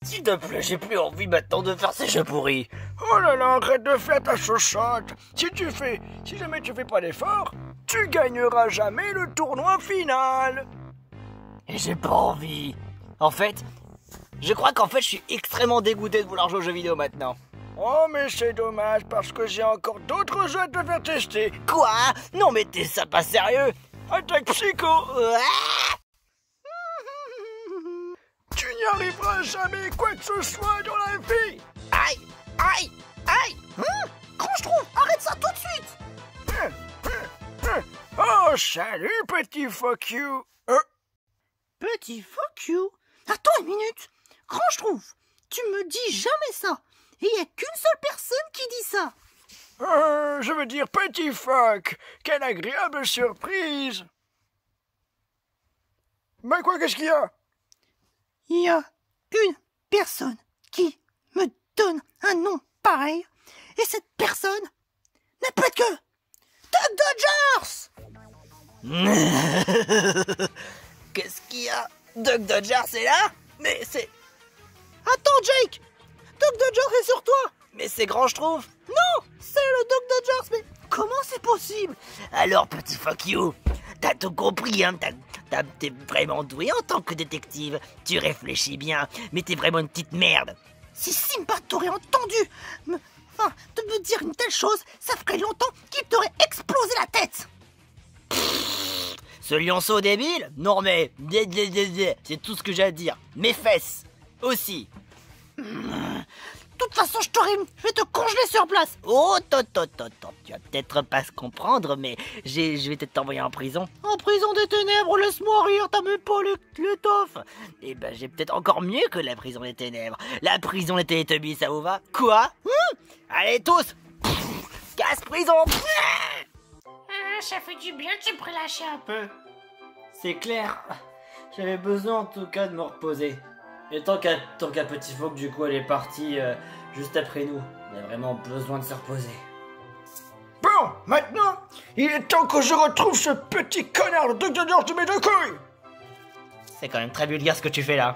S'il te plaît, j'ai plus envie maintenant de faire ces jeux pourris. Oh là là, arrête de faire ta chochotte. Si jamais tu fais pas d'effort, tu gagneras jamais le tournoi final. Et j'ai pas envie. En fait, je crois je suis extrêmement dégoûté de vouloir jouer aux jeux vidéo maintenant. Oh mais c'est dommage parce que j'ai encore d'autres jeux à te faire tester. Quoi? Non mais t'es ça pas sérieux? Attaque Psycho. Ah, Tu n'y arriveras jamais quoi que ce soit dans la vie. aïe, aïe, aïe. Quand je trouve, arrête ça tout de suite. Oh salut petit fuck you. Petit fuck you. Attends une minute. Grand je trouve, tu me dis jamais ça. Et il n'y a qu'une seule personne qui dit ça. Je veux dire petit fuck. Quelle agréable surprise. Mais quoi, qu'est-ce qu'il y a? Il y a une personne qui me donne un nom pareil. Et cette personne n'est pas que Duck Dodgers. Qu'est-ce qu'il y a? Duck Dodger, c'est là? Mais c'est... Attends Jake, Duck Dodgers est sur toi. Mais c'est grand, je trouve. Non, c'est le Duck Dodgers. Mais comment c'est possible? Alors, petit fuck you, t'as tout compris, hein? T'es vraiment doué en tant que détective. Tu réfléchis bien, mais t'es vraiment une petite merde. Si Simba t'aurait entendu de me dire une telle chose, ça ferait longtemps qu'il t'aurait explosé la tête. Ce lionceau débile? Non mais... C'est tout ce que j'ai à dire. Mes fesses aussi. De toute façon, je vais te congeler sur place. Oh, tu vas peut-être pas se comprendre, mais je vais peut-être t'envoyer en prison. En prison des ténèbres, laisse-moi rire, t'as même pas l'étoffe. Eh ben, j'ai peut-être encore mieux que la prison des ténèbres. La prison des Télétubbies, ça vous va? Quoi? Allez, tous! Casse prison! Ça fait du bien de se relâcher un peu. C'est clair. J'avais besoin en tout cas de me reposer. Et tant qu'à Petit Fauque, du coup, elle est partie juste après nous. On a vraiment besoin de se reposer. Bon, maintenant, il est temps que je retrouve ce petit connard de Duck Dodgers de mes deux couilles. C'est quand même très vulgaire ce que tu fais là.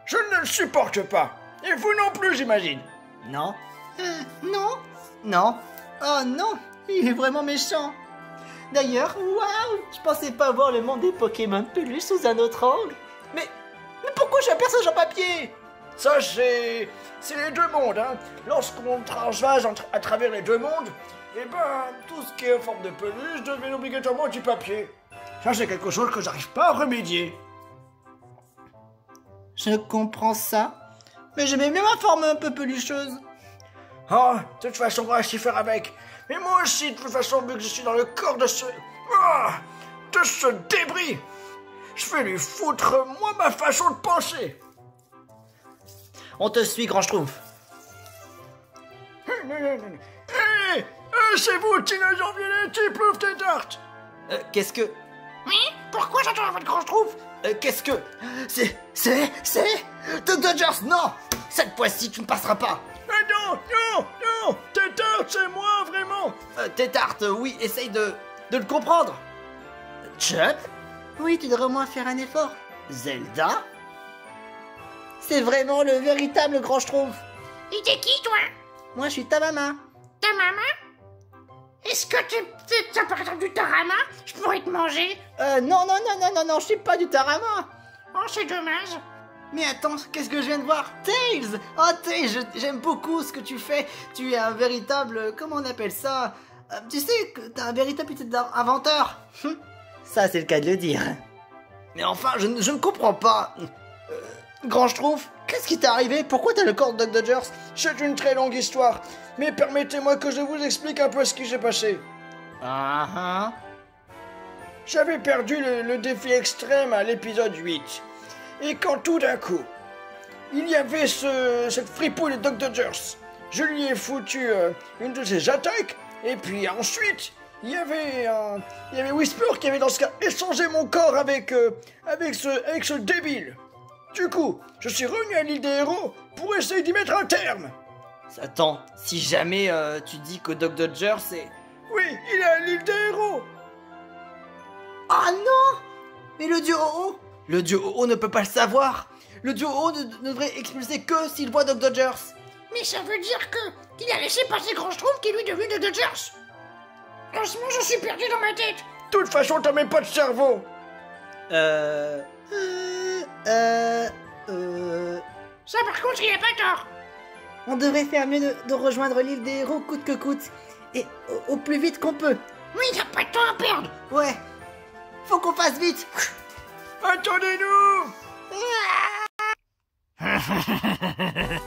Je ne le supporte pas. Et vous non plus, j'imagine. Non? Non. Non? Oh non, il est vraiment méchant. D'ailleurs, Waouh! Je pensais pas voir le monde des Pokémon peluches sous un autre angle. Mais pourquoi j'ai un personnage en papier? Ça, c'est les deux mondes, hein. Lorsqu'on transvase à travers les deux mondes, eh ben, tout ce qui est en forme de peluche devient obligatoirement du papier. Ça, c'est quelque chose que j'arrive pas à remédier. je comprends ça. Mais j'aimais bien ma forme un peu pelucheuse. Oh, de toute façon, on va s'y faire avec. Mais moi aussi, de toute façon, vu que je suis dans le corps de ce débris, je vais lui foutre, moi, ma façon de penser. On te suit, grand Schtroumpf. Hé, c'est vous, dinosaure violet, qui plouffe tes tartes. Qu'est-ce que... Oui? Pourquoi j'attends votre grand Schtroumpf? Qu'est-ce que... C'est... Duck Dodgers, non! Cette fois-ci, tu ne passeras pas. Non, tes tartes, c'est moi, vraiment. Tes tartes, oui, essaye de le comprendre. Chuck? Oui, tu devrais au moins faire un effort. Zelda? C'est vraiment le véritable grand Schtroumpf. Et t'es qui, toi? Moi, je suis ta maman. Ta maman? Est-ce que t'as par exemple du tarama? Je pourrais te manger. Non, je suis pas du Tarama. Oh, c'est dommage. Mais attends, qu'est-ce que je viens de voir? Tails! Oh Tails, j'aime beaucoup ce que tu fais. Tu es un véritable... comment on appelle ça? Tu sais que t'es un véritable petit inventeur. Ça, c'est le cas de le dire. Mais enfin, je ne comprends pas. Grand Schtroumpf, qu'est-ce qui t'est arrivé? Pourquoi t'as le corps de Duck Dodgers? C'est une très longue histoire, mais permettez-moi que je vous explique un peu ce qui s'est passé. J'avais perdu le défi extrême à l'épisode 8. Et quand tout d'un coup, il y avait cette fripouille de Duck Dodgers, je lui ai foutu une de ses attaques, et puis ensuite, il y avait Whisper qui avait dans ce cas échangé mon corps avec ce débile. Du coup, je suis revenu à l'île des héros pour essayer d'y mettre un terme. Attends, si jamais tu dis que Duck Dodger c'est... Oui, il est à l'île des héros. Ah non! Mais le dieu Oh-Oh? Le dieu Oh-Oh ne peut pas le savoir. Le duo haut ne devrait expulser que s'il voit Doc Dodgers. Mais ça veut dire qu'il a laissé passer Grand Schtroumpf qui lui est devenu de Dodgers. Franchement, je suis perdu dans ma tête. De toute façon, t'as même pas de cerveau. Ça, par contre, il a pas tort. On devrait faire mieux de rejoindre l'île des héros coûte que coûte. Et au plus vite qu'on peut. Oui, il n'y a pas de temps à perdre. Ouais. Faut qu'on fasse vite. Attendez-nous.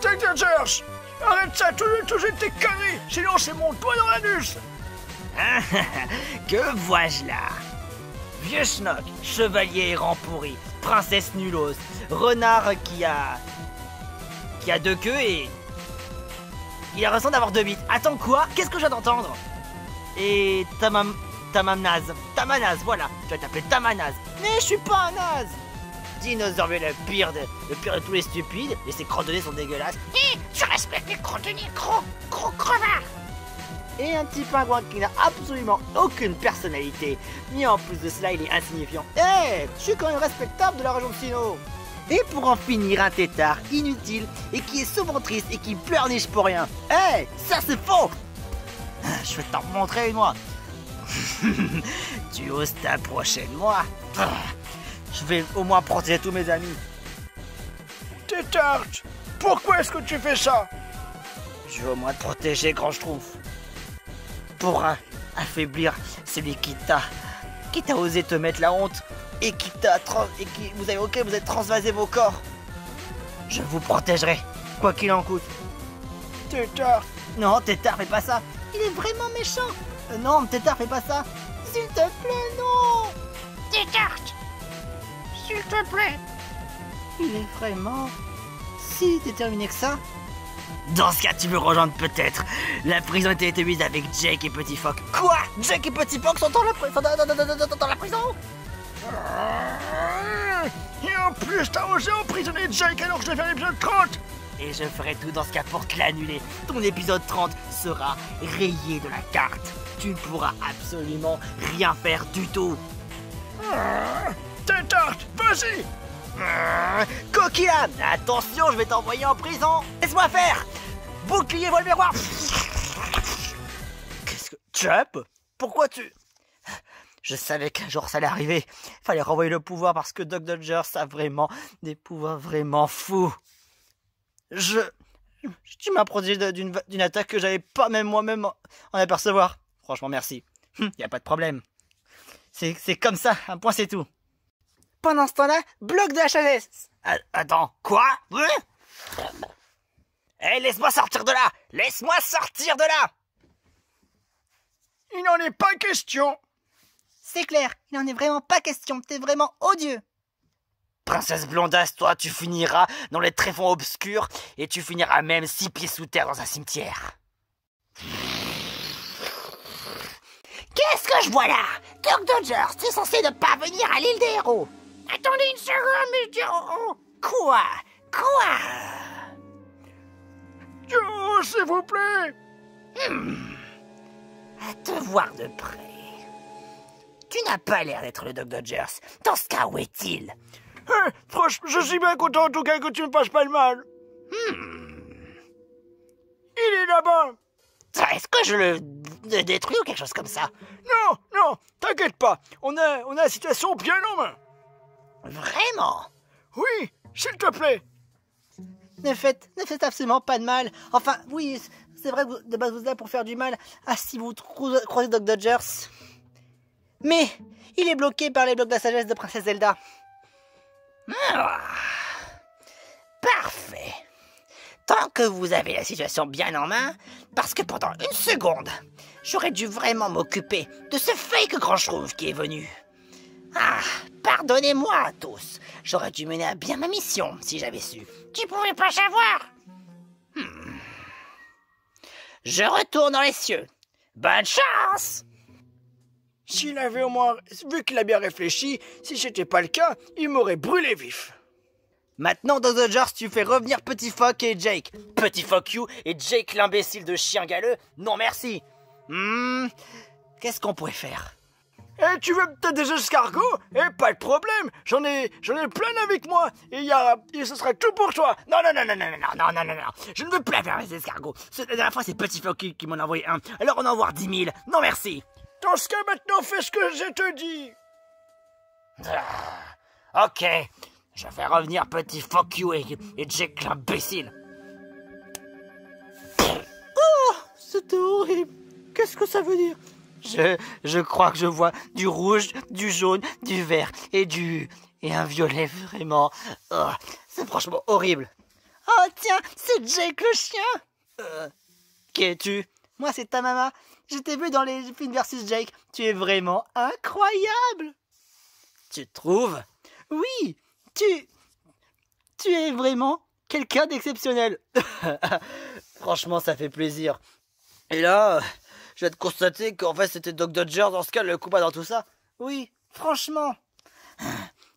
Doc Dodgers, arrête ça tout de suite tes conneries, sinon c'est mon doigt dans l'anus. Que vois-je là? Vieux schnock, chevalier errant pourri, princesse nulose, renard qui a 2 queues et... il a raison d'avoir 2 bites. Attends quoi? Qu'est-ce que j'ai d'entendre? Et Tamanaz, voilà, tu vas t'appeler Tamanaz. Mais je suis pas un naze. Dinosaure, mais le pire de tous les stupides, et ses crottes sont dégueulasses. Hé, je respecte les crotteniers, gros crevards. Et un petit pingouin qui n'a absolument aucune personnalité. Mais en plus de cela, il est insignifiant. Je suis quand même respectable de la région de Sinnoh. Et pour en finir, un tétard inutile et qui est souvent triste et qui pleurniche pour rien. Ça c'est faux. Je vais t'en montrer une moi. Tu oses t'approcher de moi? Je vais au moins protéger tous mes amis. Tétard, pourquoi est-ce que tu fais ça? Je veux au moins te protéger, Grand Schtroumpf. Pour affaiblir celui qui t'a osé te mettre la honte et qui vous avez transvasé vos corps. Je vous protégerai, quoi qu'il en coûte. Tétard. Non, Tétard, fais pas ça. Il est vraiment méchant. Non, Tétard, fais pas ça. S'il te plaît, non. Tétard, s'il te plaît. Il est vraiment si déterminé que ça. Dans ce cas, tu veux rejoindre peut-être. La prison était émise avec Jake et Petit Phoque. Quoi? Jake et Petit Phoque sont dans la prison? Et en plus, t'as osé emprisonner Jake alors que je vais faire l'épisode 30. Et je ferai tout dans ce cas pour te l'annuler. Ton épisode 30 sera rayé de la carte. Tu ne pourras absolument rien faire du tout. Tétard, vas-y. Coquillade, attention, je vais t'envoyer en prison. Laisse-moi faire. Bouclier vol miroir. Qu'est-ce que... Chup, pourquoi tu... Je savais qu'un jour ça allait arriver. Fallait renvoyer le pouvoir parce que Doc Dodgers a vraiment des pouvoirs vraiment fous. Tu m'as protégé d'une attaque que j'avais pas même moi-même en apercevoir. Franchement, merci. Y a pas de problème. C'est comme ça, un point c'est tout. Pendant ce temps-là, bloc de HLS. Attends, quoi? Laisse-moi sortir de là! Laisse-moi sortir de là! Il n'en est pas question. C'est clair, il n'en est vraiment pas question. T'es vraiment odieux. Princesse Blondasse, toi, tu finiras dans les tréfonds obscurs et tu finiras même 6 pieds sous terre dans un cimetière. Qu'est-ce que je vois là? Doc Dodgers, t'es censé ne pas venir à l'île des héros. Attendez une seconde, mais... Quoi? Oh, s'il vous plaît. À te voir de près. Tu n'as pas l'air d'être le Doc Dodgers. Dans ce cas, où est-il? Franchement, je suis bien content en tout cas que tu me fasses pas le mal. Il est là-bas. Est-ce que je le détruis ou quelque chose comme ça? Non, t'inquiète pas. On a la situation bien en main. Vraiment? Oui, s'il te plaît. Ne faites absolument pas de mal. Enfin, oui, c'est vrai que de base vous êtes là pour faire du mal. Si vous croisez Doc Dodgers. Mais il est bloqué par les blocs de la sagesse de Princesse Zelda. Parfait. Tant que vous avez la situation bien en main, parce que pendant une seconde, j'aurais dû vraiment m'occuper de ce fake Grand Schtroumpf qui est venu. Pardonnez-moi à tous. J'aurais dû mener à bien ma mission si j'avais su. Tu pouvais pas savoir. Je retourne dans les cieux. Bonne chance! S'il avait au moins vu qu'il a bien réfléchi, si c'était pas le cas, il m'aurait brûlé vif. Maintenant, Doc Dodgers, tu fais revenir Petit Phoque et Jake. Petit Phoque you et Jake l'imbécile de chien galeux? Non merci. Qu'est-ce qu'on pourrait faire? Eh, tu veux peut-être des escargots? Eh, pas de problème, j'en ai plein avec moi, et ce sera tout pour toi. Non, je ne veux plus faire les escargots. La dernière fois, c'est Petit Phoque qui m'en a envoyé un, alors on en envoie 10 000. Non, merci. Dans ce cas, maintenant, fais ce que je te dis. Ok, je vais revenir Petit Phoque et Jake l'imbécile. C'était horrible. Qu'est-ce que ça veut dire? Je crois que je vois du rouge, du jaune, du vert et un violet vraiment. Oh, c'est franchement horrible. Oh tiens, c'est Jake le chien. Qui es-tu? Moi c'est ta maman. Je t'ai vu dans les films versus Jake. Tu es vraiment incroyable. Tu trouves? Oui, tu es vraiment quelqu'un d'exceptionnel. Franchement, ça fait plaisir. Et là, je viens de constater qu'en fait c'était Doc Dodger dans ce cas le coupable dans tout ça. Oui, franchement.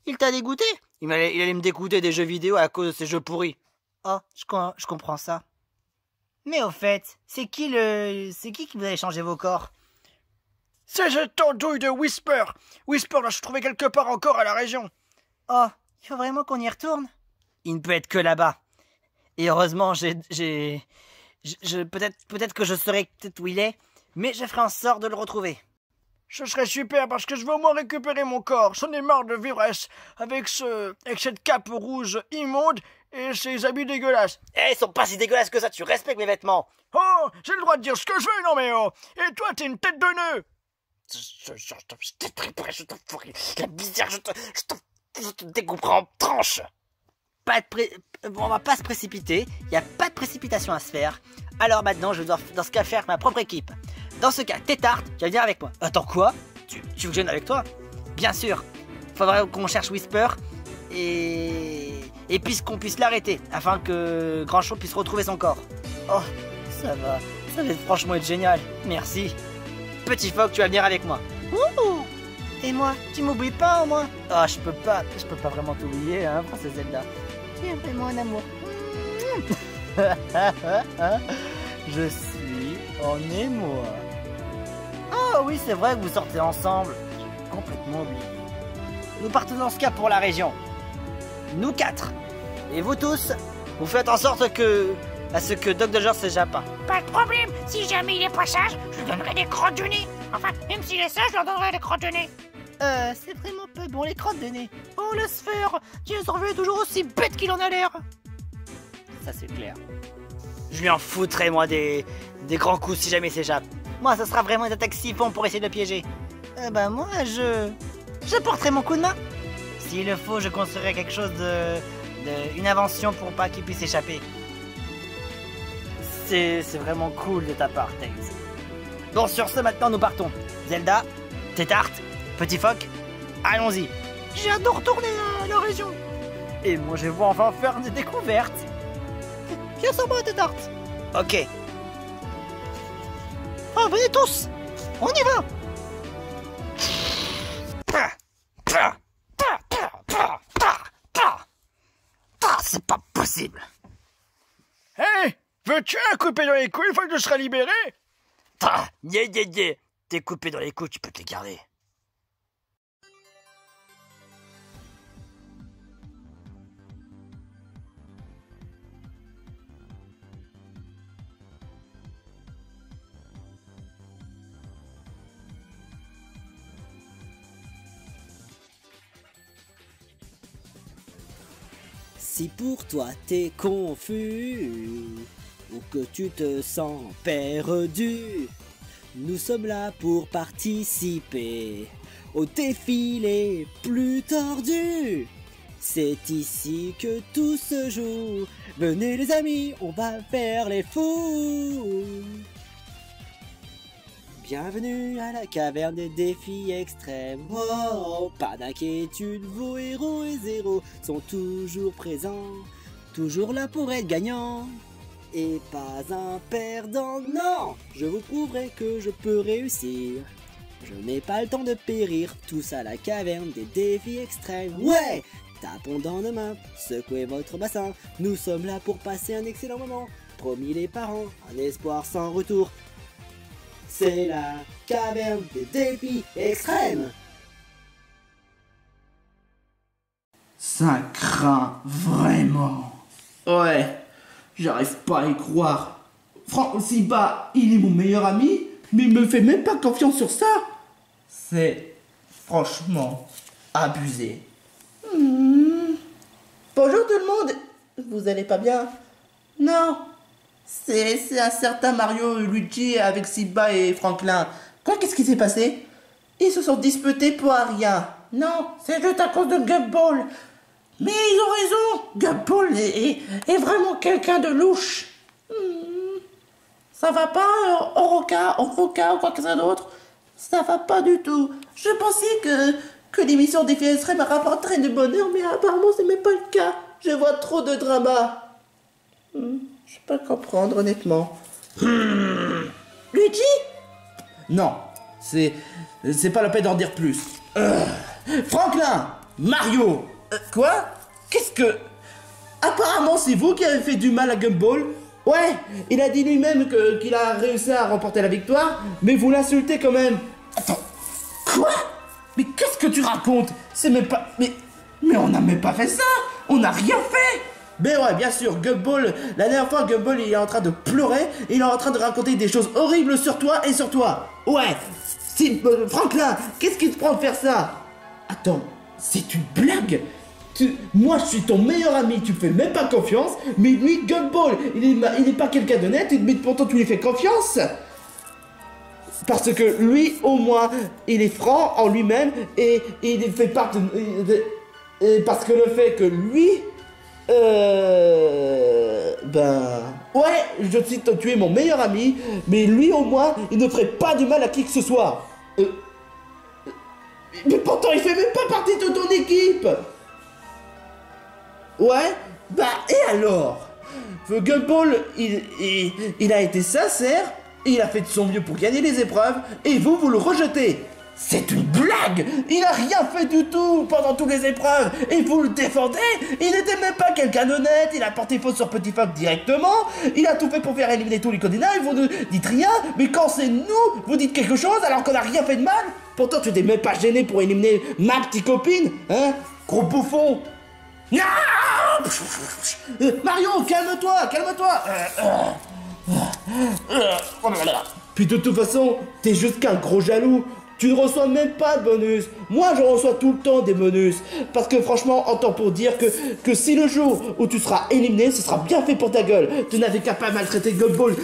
Il t'a dégoûté? Il allait me dégoûter des jeux vidéo à cause de ces jeux pourris. Oh, je comprends ça. Mais au fait, c'est qui vous a échangé vos corps? C'est cette andouille de Whisper. Whisper l'a trouvé quelque part encore à la région. Oh, il faut vraiment qu'on y retourne? Il ne peut être que là-bas. Et heureusement, peut-être que je saurai peut-être où il est, mais je ferai en sorte de le retrouver. Ce serait super parce que je veux au moins récupérer mon corps. J'en ai marre de vivre avec cette cape rouge immonde et ces habits dégueulasses. Eh, ils sont pas si dégueulasses que ça, tu respectes mes vêtements. Oh, j'ai le droit de dire ce que je veux, non mais oh. Et toi, t'es une tête de nœud. Je t'attraperai, je te ferai la bizarre, je te découperai en tranches. On va pas se précipiter, il n'y a pas de précipitation à se faire. Alors maintenant, je dois dans ce cas faire ma propre équipe. Dans ce cas, Tétart, tu vas venir avec moi. Attends, quoi? Tu veux que je vienne avec toi? Bien sûr. Faudrait qu'on cherche Whisper et puis qu'on puisse l'arrêter afin que Grandchou puisse retrouver son corps. Oh, ça va franchement être génial. Merci. Petit Phoque, tu vas venir avec moi. Ouh. Et moi, tu m'oublies pas au moins? Ah, je peux pas vraiment t'oublier, hein, princesse Zelda. Tu es vraiment un amour. Je suis en émoi. Oh oui, c'est vrai que vous sortez ensemble. J'ai complètement oublié. Nous partons dans ce cas pour la région. Nous 4. Et vous tous, vous faites en sorte à ce que Doc Dodger s'échappe pas. Pas de problème, si jamais il est pas sage, je lui donnerai des crottes de nez. Enfin, même s'il est sage, je leur donnerai des crottes de nez. C'est vraiment peu bon les crottes de nez. Oh, laisse faire. Dinosaure est toujours aussi bête qu'il en a l'air. Ça c'est clair. Je lui en foutrais moi des grands coups si jamais il s'échappe. Moi, ça sera vraiment une attaque siphon pour essayer de le piéger. Moi, j'apporterai mon coup de main. S'il le faut, je construirai quelque chose une invention pour pas qu'il puisse échapper. C'est vraiment cool de ta part, Tails. Bon, sur ce, maintenant, nous partons. Zelda, Tétart, Petit Phoque, allons-y. J'ai hâte de retourner à la région. Et moi, je vais enfin faire des découvertes. Viens sur moi, Tétart. Ok. Oh, venez tous. On y va. C'est pas possible. Hé, veux-tu un coupé dans les couilles une fois que je serai libéré? T'es coupé dans les couilles, tu peux te les garder. Si pour toi t'es confus ou que tu te sens perdu, nous sommes là pour participer au défi les plus tordus. C'est ici que tout se joue. Venez les amis, on va faire les fous. Bienvenue à la caverne des défis extrêmes. Oh, pas d'inquiétude, vos héros et zéros sont toujours présents, toujours là pour être gagnants. Et pas un perdant, non. Je vous prouverai que je peux réussir. Je n'ai pas le temps de périr, tous à la caverne des défis extrêmes. Ouais, tapons dans nos mains, secouez votre bassin. Nous sommes là pour passer un excellent moment. Promis les parents, un espoir sans retour. c'est la caverne des défis extrêmes. Ça craint vraiment. Ouais, j'arrive pas à y croire. Simba, il est mon meilleur ami, mais il me fait même pas confiance sur ça. C'est franchement abusé. Bonjour tout le monde. Vous allez pas bien? Non. C'est un certain Mario Luigi avec Simba et Franklin. Quoi, qu'est-ce qui s'est passé? Ils se sont disputés pour rien. Non, c'est juste à cause de Gumball. Mais ils ont raison. Gumball est vraiment quelqu'un de louche. Ça va pas, Oroka ou quoi que ce soit d'autre? Ça va pas du tout. Je pensais que l'émission Défi Extrême me rapporterait du bonheur, mais apparemment c'est même pas le cas. Je vois trop de drama. Je peux pas comprendre, honnêtement. Luigi? Non, c'est pas la peine d'en dire plus. Franklin, Mario, quoi? Qu'est-ce que... Apparemment c'est vous qui avez fait du mal à Gumball. Ouais, il a dit lui-même qu'il a réussi à remporter la victoire, mais vous l'insultez quand même. Attends, quoi? Mais qu'est-ce que tu racontes? C'est même pas... Mais on n'a même pas fait ça. On n'a rien fait. Mais ouais, bien sûr, Gumball, la dernière fois, Gumball, il est en train de pleurer, et il est en train de raconter des choses horribles sur toi et sur toi. Ouais, Franklin, qu'est-ce qui te prend de faire ça? Attends, c'est une blague? Moi, je suis ton meilleur ami, tu me fais même pas confiance, mais lui, Gumball, il est pas quelqu'un d'honnête, mais pourtant tu lui fais confiance. Parce que lui, au moins, il est franc en lui-même, et il fait partie et parce que le fait que lui... ouais, je cite, tu es mon meilleur ami, mais lui au moins, il ne ferait pas du mal à qui que ce soit. Mais pourtant, il fait même pas partie de ton équipe. Ouais, et alors? Gumball, il a été sincère, il a fait de son mieux pour gagner les épreuves, et vous le rejetez. C'est une blague! Il a rien fait du tout pendant toutes les épreuves et vous le défendez? Il n'était même pas quelqu'un d'honnête, il a porté faute sur Petit Phoque directement, il a tout fait pour faire éliminer tous les candidats et vous ne dites rien, mais quand c'est nous, vous dites quelque chose alors qu'on n'a rien fait de mal? Pourtant tu t'es même pas gêné pour éliminer ma petite copine, hein? Gros bouffon! Non! Mario, calme-toi! Puis de toute façon, t'es juste qu'un gros jaloux. Tu ne reçois même pas de bonus. Moi, je reçois tout le temps des bonus. Parce que franchement, entends pour dire que si le jour où tu seras éliminé, ce sera bien fait pour ta gueule. Tu n'avais qu'à pas maltraiter Gumball.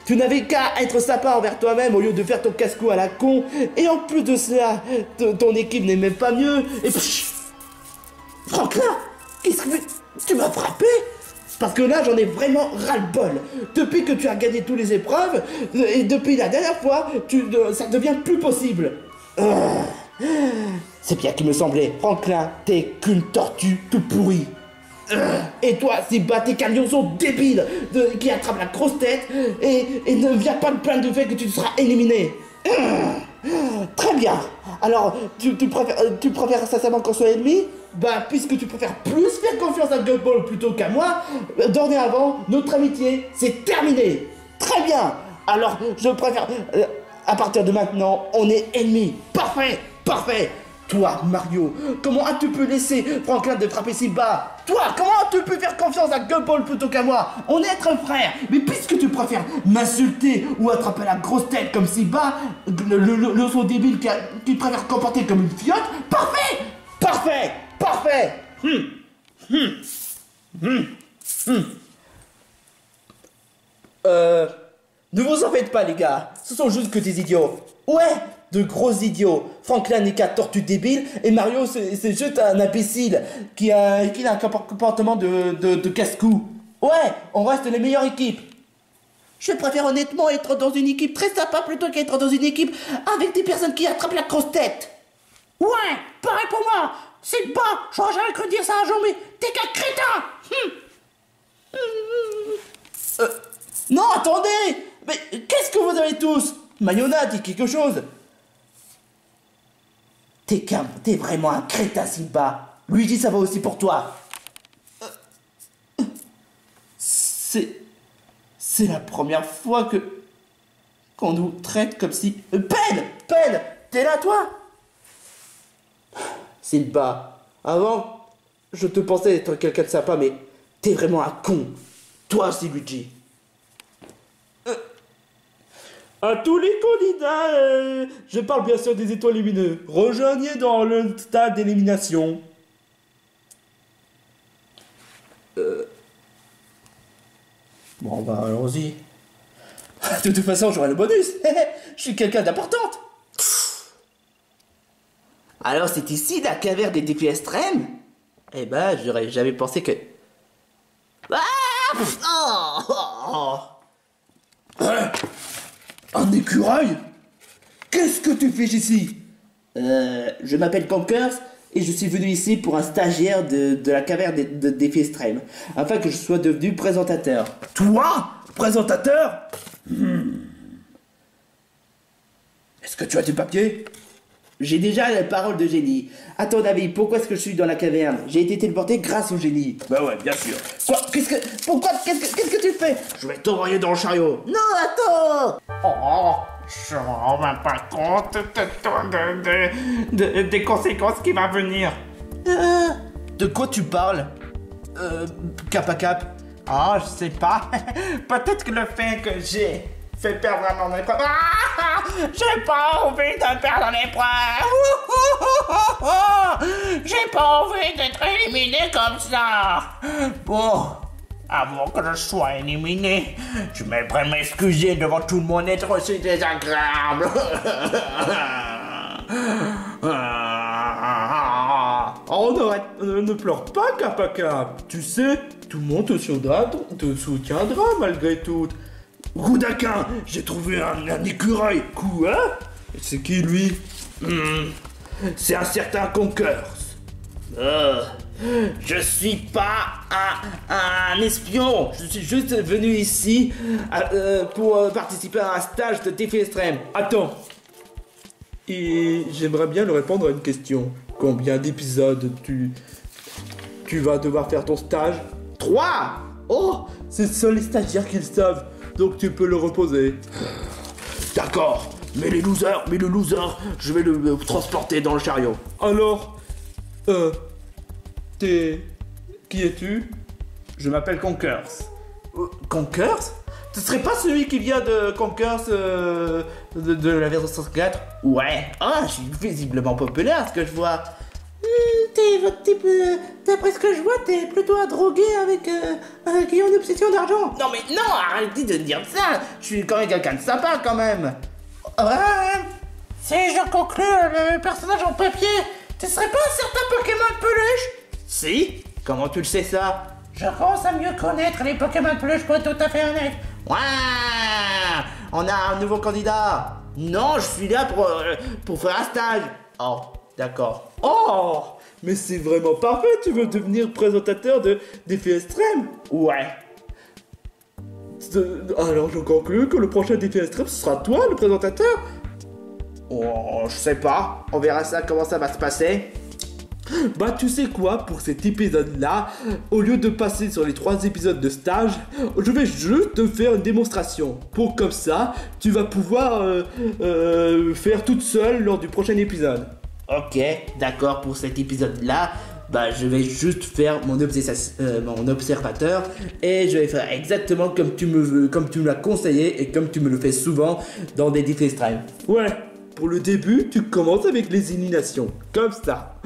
Tu n'avais qu'à être sympa envers toi-même au lieu de faire ton casse-cou à la con. Et en plus de cela, ton équipe n'est même pas mieux. Et puis... Franklin, qu'est-ce que tu m'as frappé? Parce que là, j'en ai vraiment ras-le-bol. Depuis que tu as gagné toutes les épreuves, et depuis la dernière fois, ça devient plus possible. C'est bien qu'il me semblait. Franklin, t'es qu'une tortue tout pourrie. Et toi, Simba, t'es qu'un lionceau débile qui attrape la grosse tête et ne viens pas me plaindre du fait que tu seras éliminé. Très bien. Alors, tu préfères sincèrement qu'on soit ennemis? Puisque tu préfères plus faire confiance à Gumball plutôt qu'à moi, dorénavant, notre amitié, c'est terminé. Très bien. Alors, je préfère... à partir de maintenant, on est ennemis. Parfait. Toi, Mario, comment as-tu pu laisser Franklin de frapper Simba? Toi, comment as-tu pu faire confiance à Gumball plutôt qu'à moi? On est être frères. Mais puisque tu préfères m'insulter ou attraper la grosse tête comme Simba, le son débile qui préfère comporter comme une fiotte, parfait. Ne vous en faites pas, les gars. Ce sont juste que des idiots. Ouais, de gros idiots. Franklin n'est qu'un tortue débile et Mario, c'est juste un imbécile qui a un comportement de casse-cou. Ouais, on reste les meilleures équipes. Je préfère honnêtement être dans une équipe très sympa plutôt qu'être dans une équipe avec des personnes qui attrapent la grosse tête. Ouais, pareil pour moi. C'est pas, j'aurais jamais cru dire ça un jour, mais t'es qu'un crétin. Non, attendez. Mais qu'est-ce que vous avez tous? Mayona, dis quelque chose. T'es vraiment un crétin, Simba. Luigi, ça va aussi pour toi. C'est la première fois que qu'on nous traite comme si... Pelle, t'es là toi? Simba, avant, je te pensais être quelqu'un de sympa, mais t'es vraiment un con. Toi aussi, Luigi. À tous les candidats, je parle bien sûr des étoiles lumineux. Rejoignez dans le stade d'élimination. Bon, bah, allons-y. De toute façon, j'aurai le bonus. Je suis quelqu'un d'importante. Alors, c'est ici la caverne des défis extrêmes? Eh ben, j'aurais jamais pensé que... Un écureuil? Qu'est-ce que tu fais ici? Je m'appelle Conkers et je suis venu ici pour un stagiaire de la caverne de défis extrêmes, afin que je sois devenu présentateur. Toi? Présentateur? Est-ce que tu as du papier? J'ai déjà la parole de génie. À ton avis, pourquoi est-ce que je suis dans la caverne? J'ai été téléporté grâce au génie. Bah ouais, bien sûr. Quoi? Qu'est-ce que tu fais? Je vais t'envoyer dans le chariot. Non, attends! Oh, je me rends même pas compte des conséquences qui vont venir. De quoi tu parles? Cap à cap. Ah, je sais pas. Peut-être que le fait que j'ai fait perdre à mon épreuve. Ah, j'ai pas envie de perdre l'épreuve. J'ai pas envie d'être éliminé comme ça. Bon, avant que je sois éliminé, je m'aimerais m'excuser devant tout le monde être aussi désagréable. Oh, ne pleure pas, Cap à cap. Tu sais, tout le monde te soutiendra malgré tout. Goudaquin, j'ai trouvé un écureuil. Quoi? C'est qui lui? C'est un certain Conkers. Je suis pas un espion. Je suis juste venu ici pour participer à un stage de défi extrême. Attends. Et j'aimerais bien lui répondre à une question. Combien d'épisodes tu vas devoir faire ton stage? 3. Oh, c'est seuls les stagiaires qui le savent. Donc tu peux le reposer. D'accord, mais le loser, je vais le transporter dans le chariot. Alors, qui es-tu? Je m'appelle Conkers. Conkers? Ce serait pas celui qui vient de Conkers de la version 64? Ouais. Ah, je suis visiblement populaire, ce que je vois. D'après ce que je vois, t'es plutôt un drogué qui a une obsession d'argent. Non mais non, arrêtez de dire ça. Je suis quand même quelqu'un de sympa quand même. Si je conclue le personnage en papier, tu serais pas un certain Pokémon de peluche? Si? Comment tu le sais ça? Je commence à mieux connaître les Pokémon de peluche pour être tout à fait honnête. Ouais, on a un nouveau candidat. Non, je suis là pour faire un stage. Oh, d'accord. Oh, mais c'est vraiment parfait, tu veux devenir présentateur de défis extrêmes? Ouais. Alors je conclus que le prochain défi extrême, ce sera toi le présentateur? Oh, je sais pas, on verra ça, comment ça va se passer. Bah tu sais quoi, pour cet épisode-là, au lieu de passer sur les 3 épisodes de stage, je vais juste te faire une démonstration. Pour comme ça, tu vas pouvoir faire toute seule lors du prochain épisode. Ok, d'accord, pour cet épisode-là, bah je vais juste faire mon observateur et je vais faire exactement comme tu me l'as conseillé et comme tu me le fais souvent dans des défis extrêmes. Ouais. Pour le début, tu commences avec les éliminations, comme ça.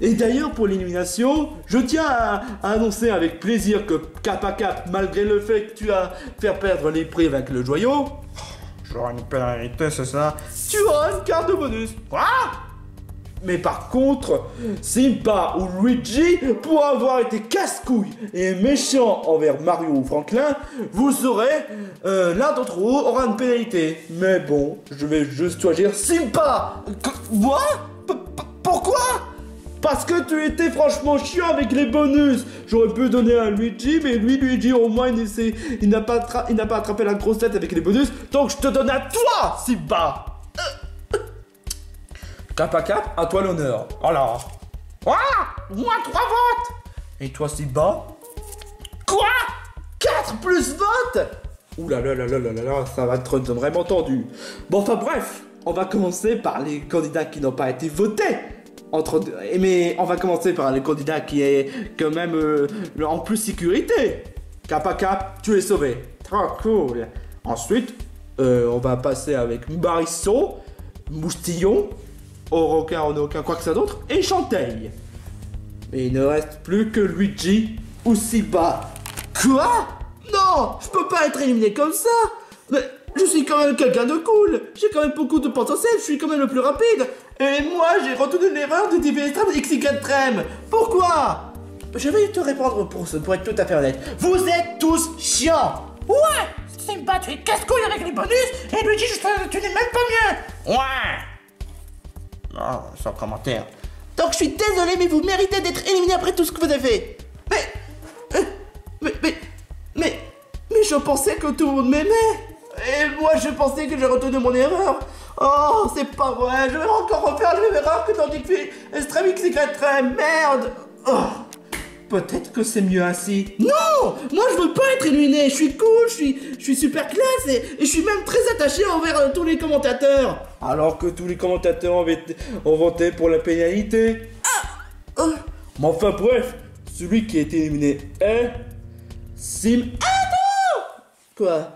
Et d'ailleurs, pour l'élimination, je tiens à annoncer avec plaisir que Cap à cap, malgré le fait que tu as fait perdre les prix avec le joyau, J'aurai une pénalité, c'est ça? tu auras une carte de bonus. Quoi? Mais par contre, Simba ou Luigi, pour avoir été casse-couille et méchant envers Mario ou Franklin, vous saurez, l'un d'entre vous aura une pénalité. Mais bon, je vais juste choisir Simba. Moi? Pourquoi? Parce que tu étais franchement chiant avec les bonus. J'aurais pu donner à Luigi, mais Luigi au moins il n'a pas attrapé la grosse tête avec les bonus. Donc je te donne à toi, Simba. Cap à cap, à toi l'honneur. Alors. Moi 3 votes. Et toi, Simba? Quoi? 4 plus vote? Ouh là là là là là là là, ça va être vraiment tendu. Bon, enfin bref, on va commencer par les candidats qui n'ont pas été votés. Mais on va commencer par les candidats qui est quand même en plus sécurité. Cap à cap, tu es sauvé. Trop cool. Ensuite, on va passer avec Marisson, Moustillon, Oroka, Onoka, quoi que ça d'autre, et Chanteil. Et il ne reste plus que Luigi ou Siba. Quoi? Non, je peux pas être éliminé comme ça. Mais je suis quand même quelqu'un de cool. J'ai quand même beaucoup de potentiel, je suis quand même le plus rapide. Et moi, j'ai retenu l'erreur de DV Extreme XY. Pourquoi? Je vais te répondre pour être tout à fait honnête. Vous êtes tous chiants. Ouais, Simba, tu es casse-couille avec les bonus, et Luigi, tu n'es même pas mieux. Ouais. Non, sans commentaire. Donc je suis désolé, mais vous méritez d'être éliminé après tout ce que vous avez fait. Mais je pensais que tout le monde m'aimait. Et moi, je pensais que j'ai retenu mon erreur. Oh, c'est pas vrai. Je vais encore refaire la même erreur que dans DV Extreme XY. Merde. Oh. Peut-être que c'est mieux ainsi. Non, moi je veux pas être éliminé. Je suis cool, je suis super classe et je suis même très attaché envers tous les commentateurs. Alors que tous les commentateurs ont voté pour la pénalité. Mais enfin bref, celui qui a été éliminé est Sim. Ah non! Quoi?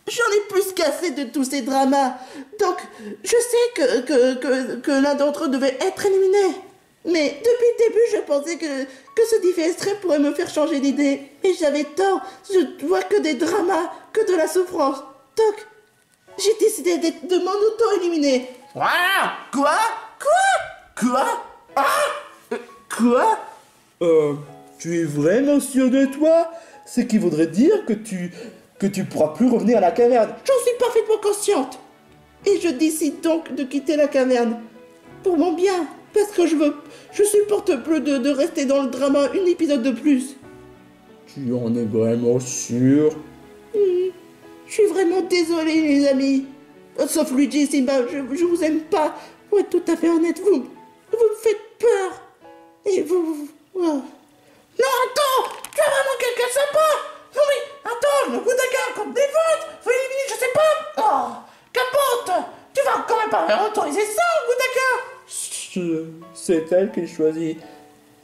J'en ai plus qu'assez de tous ces dramas. Donc je sais que l'un d'entre eux devait être éliminé. Mais depuis le début, je pensais que ce DV Extreme pourrait me faire changer d'idée. Et j'avais tort. Je vois que des dramas, que de la souffrance. Donc, j'ai décidé de m'en auto-éliminer. Voilà. Quoi? Quoi? Tu es vraiment sûr de toi? Ce qui voudrait dire que tu pourras plus revenir à la caverne. J'en suis parfaitement consciente. Et je décide donc de quitter la caverne. Pour mon bien. Parce que je supporte plus de rester dans le drama un épisode de plus. Tu en es vraiment sûr? Je suis vraiment désolé, les amis. Sauf Luigi et Simba, je vous aime pas. Pour être tout à fait honnête, vous me faites peur. Et vous... Oh. Non, attends, tu es vraiment quelqu'un de sympa. Non mais, attends, le Gudaka contre des votes, faut éliminer, je sais pas. Oh, capote, tu vas quand même pas autoriser ça, Gudaka. C'est elle qui choisit.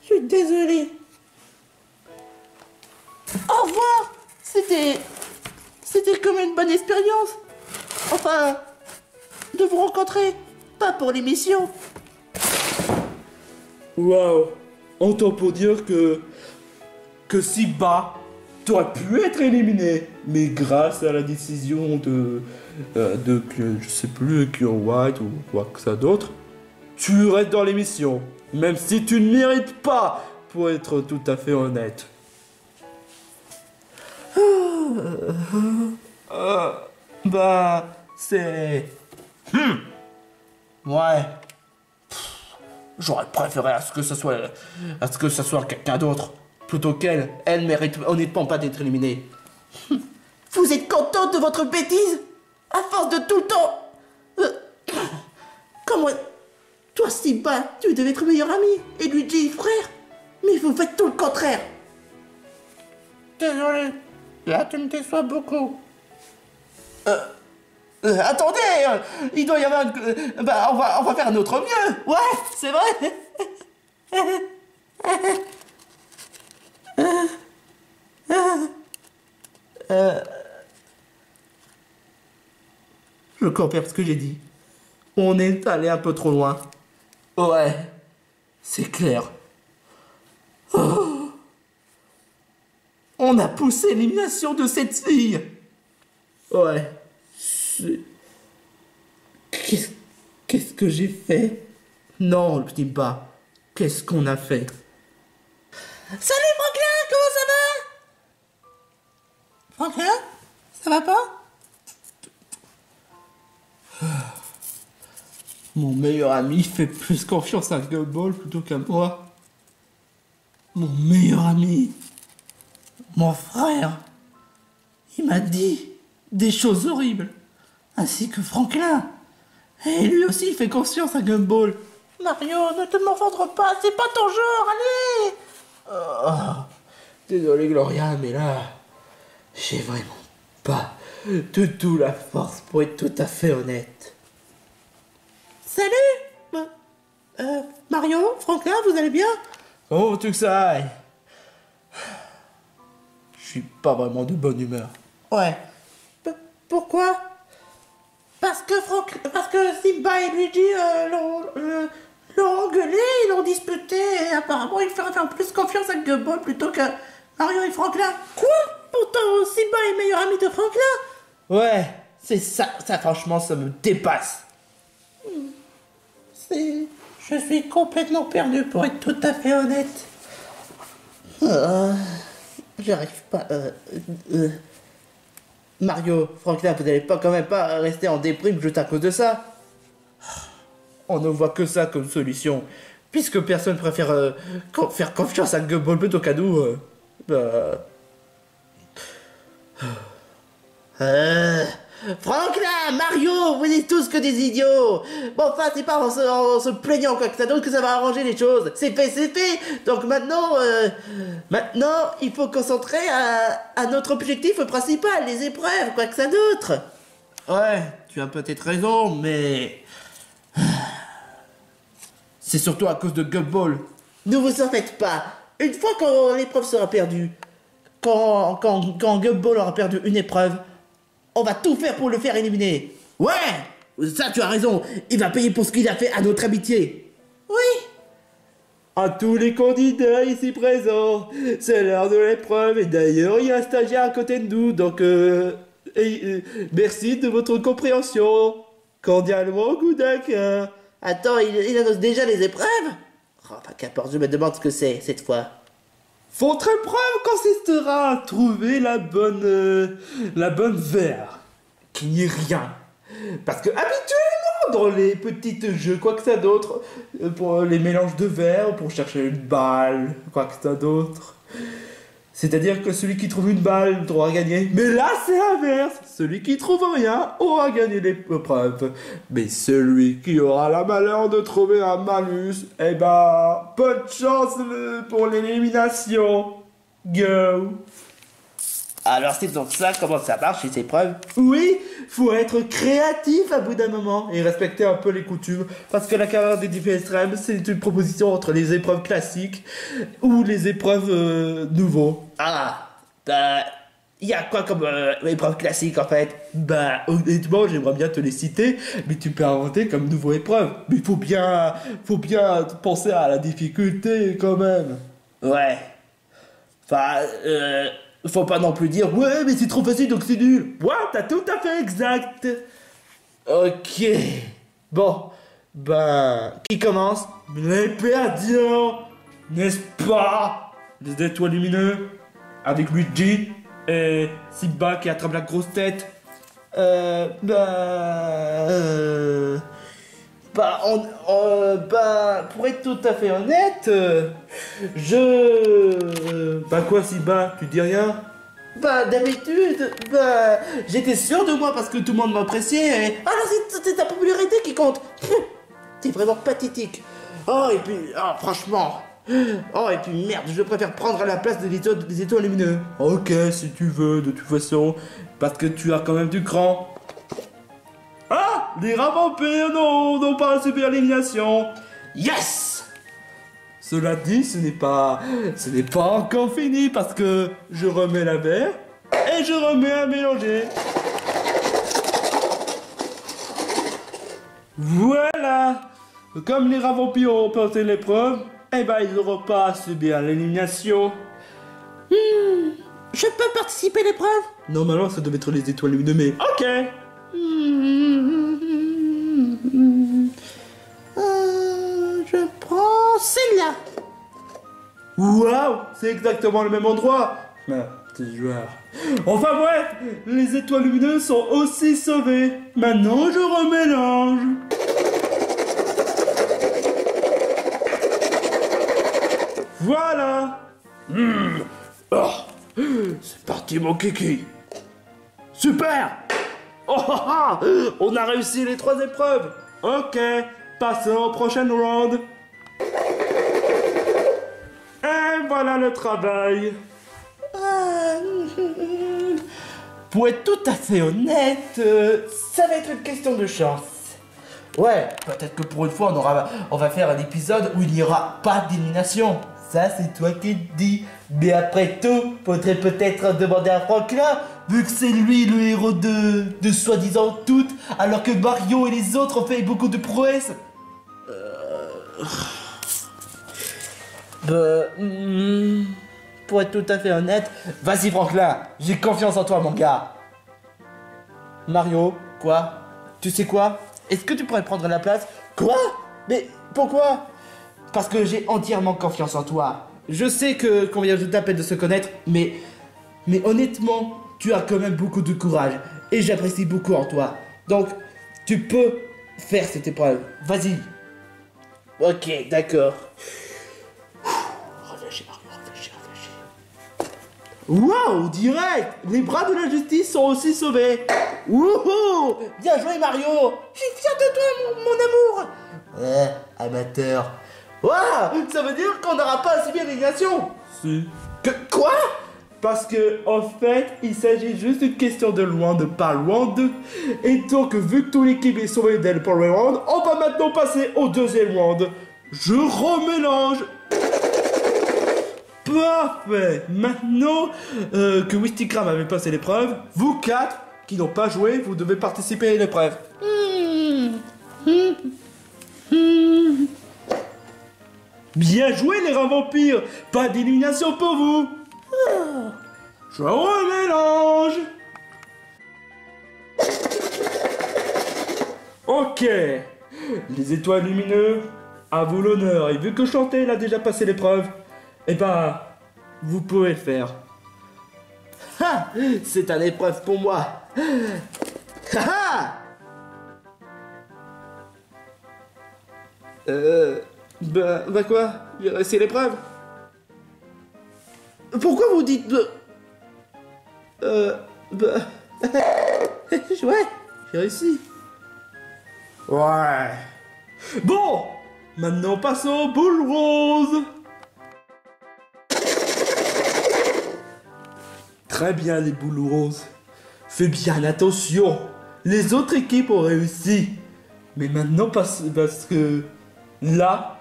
Je suis désolé. Au revoir. C'était comme une bonne expérience. Enfin, de vous rencontrer, pas pour l'émission. Waouh. Autant pour dire que Simba, t'aurais pu être éliminé, mais grâce à la décision de je sais plus, Cure White ou quoi que ça d'autre. Tu restes dans l'émission, même si tu ne mérites pas, pour être tout à fait honnête. C'est... Ouais. J'aurais préféré à ce que ce soit quelqu'un d'autre, plutôt qu'elle. Elle mérite honnêtement pas d'être éliminée. Vous êtes contente de votre bêtise? À force de tout le temps... Comment... Toi, Simba, tu devais être meilleur ami, et Luigi, frère. Mais vous faites tout le contraire. Désolé, là tu me déçois beaucoup. Attendez, il doit y avoir on va faire notre mieux. Ouais, c'est vrai. Je confirme ce que j'ai dit. On est allé un peu trop loin. Ouais, c'est clair. Oh. On a poussé l'élimination de cette fille. Ouais. Qu'est-ce que j'ai fait? Non, le Simba. Qu'est-ce qu'on a fait? Salut Franklin, comment ça va? Franklin, ça va pas? Mon meilleur ami fait plus confiance à Gumball plutôt qu'à moi. Mon meilleur ami. Mon frère. Il m'a dit des choses horribles. Ainsi que Franklin. Et lui aussi il fait confiance à Gumball. Mario, ne te morfondre pas, c'est pas ton genre, allez! Désolé Gloria, mais là, j'ai vraiment pas tout la force pour être tout à fait honnête. Salut Mario, Franklin, vous allez bien? Oh, tu que ça aille. Je suis pas vraiment de bonne humeur. Ouais. Pourquoi? Parce que Simba et Luigi l'ont engueulé, ils l'ont disputé, et apparemment il ferait faire plus confiance à Gumball plutôt que Mario et Franklin. Quoi? Pourtant Simba est meilleur ami de Franklin. Ouais, c'est ça franchement, ça me dépasse. Je suis complètement perdu pour être tout à fait honnête. J'arrive pas. Mario, Franklin, vous n'allez pas quand même pas rester en déprime juste à cause de ça? On ne voit que ça comme solution. Puisque personne préfère faire confiance à Gumball plutôt qu'à nous. Franklin, Mario, vous êtes tous que des idiots. Bon, enfin, c'est pas en se plaignant quoi que ça d'autre que ça va arranger les choses. C'est fait, c'est fait. Donc maintenant, il faut concentrer à notre objectif principal, les épreuves, quoi que ça d'autre. Ouais, tu as peut-être raison, mais c'est surtout à cause de Gumball. Ne vous en faites pas. Une fois que l'épreuve sera perdue, quand Gumball aura perdu une épreuve, on va tout faire pour le faire éliminer. Ouais, ça tu as raison. Il va payer pour ce qu'il a fait à notre amitié. Oui. À tous les candidats ici présents, c'est l'heure de l'épreuve et d'ailleurs il y a un stagiaire à côté de nous, donc merci de votre compréhension. Cordialement, Goudak. Attends, il annonce déjà les épreuves? Oh, bah, qu'importe, je me demande ce que c'est cette fois. Votre épreuve consistera à trouver la bonne verre. Qu'il n'y ait rien. Parce que habituellement, dans les petits jeux, quoi que ça d'autre, pour les mélanges de verres, pour chercher une balle, quoi que ça d'autre. C'est-à-dire que celui qui trouve une balle aura gagné. Mais là, c'est l'inverse. Celui qui trouve rien aura gagné l'épreuve. Mais celui qui aura la malheur de trouver un malus, eh ben, bonne chance pour l'élimination. Go. Alors c'est donc ça, comment ça marche ces épreuves? Oui, faut être créatif à bout d'un moment et respecter un peu les coutumes. Parce que la carrière des défis extrêmes, c'est une proposition entre les épreuves classiques ou les épreuves nouveaux. Ah, bah, il y a quoi comme épreuve classique en fait? Bah, honnêtement, j'aimerais bien te les citer, mais tu peux inventer comme nouveau épreuve. Mais faut bien penser à la difficulté quand même. Ouais. Enfin, faut pas non plus dire ouais mais c'est trop facile donc c'est nul. Ouais, t'as tout à fait exact. Ok. Bon, ben qui commence? Les perdants, n'est-ce pas? Les étoiles lumineux avec Luigi et Simba qui attrape la grosse tête. Pour être tout à fait honnête, Bah quoi Simba, tu dis rien? Bah d'habitude, j'étais sûr de moi parce que tout le monde m'appréciait. Alors c'est ta popularité qui compte. T'es vraiment pathétique. Oh et puis, franchement. Oh et puis merde, je préfère prendre la place des étoiles lumineux. Ok, si tu veux, de toute façon, parce que tu as quand même du cran. Ah, les rats vampires n'ont pas subir l'élimination. Yes. Cela dit, ce n'est pas encore fini parce que je remets la verre et je remets à mélanger. Voilà. Comme les rats vampires ont passé l'épreuve, eh ben ils n'auront pas à subir l'élimination. Je peux participer à l'épreuve? Normalement, ça devait être les étoiles lumineuses, mais ok. Je prends celle-là. Waouh, c'est exactement le même endroit. Petit joueur. Enfin bref, les étoiles lumineuses sont aussi sauvées. Maintenant, je remélange. Voilà. Oh, c'est parti mon kiki. Super. On a réussi les 3 épreuves. Ok, passons au prochain round. Et voilà le travail. pour être tout à fait honnête, ça va être une question de chance. Ouais, peut-être que pour une fois, on va faire un épisode où il n'y aura pas d'élimination. Ça, c'est toi qui le dis. Mais après tout, faudrait peut-être demander à Franklin, vu que c'est lui le héros de soi-disant toutes, alors que Mario et les autres ont fait beaucoup de prouesses. Pour être tout à fait honnête, vas-y Franklin, j'ai confiance en toi mon gars. Mario, quoi? Tu sais quoi? Est-ce que tu pourrais prendre la place? Quoi? Mais pourquoi? Parce que j'ai entièrement confiance en toi. Je sais qu'on vient juste à peine de se connaître, mais honnêtement, tu as quand même beaucoup de courage et j'apprécie beaucoup en toi. Donc, tu peux faire cette épreuve. Vas-y. Ok, d'accord. Relâchez, Mario, relâchez. Waouh, direct! Les bras de la justice sont aussi sauvés. Wouhou! Bien joué, Mario! Je suis fier de toi, mon amour! Amateur. Waouh! Ça veut dire qu'on n'aura pas à subir l'élimination? Si. Quoi? Parce que, en fait, il s'agit juste d'une question de loin, de pas loin de. Et donc, vu que toute l'équipe est sauvée dès le premier round, on va maintenant passer au deuxième round. Je remélange. Parfait. Maintenant que Wistikram avait passé l'épreuve, vous quatre qui n'ont pas joué, vous devez participer à l'épreuve. Bien joué les rats vampires. Pas d'élimination pour vous. Je remélange. Ok. Les étoiles lumineux, à vous l'honneur. Et vu que Chantel a déjà passé l'épreuve, eh ben, vous pouvez le faire. Ha! C'est une épreuve pour moi. Ha ha! Bah quoi? J'ai réussi l'épreuve. Pourquoi vous dites... ouais, j'ai réussi. Ouais. Bon, maintenant passons aux boules roses. Très bien les boules roses. Fais bien attention. Les autres équipes ont réussi. Mais maintenant parce que là,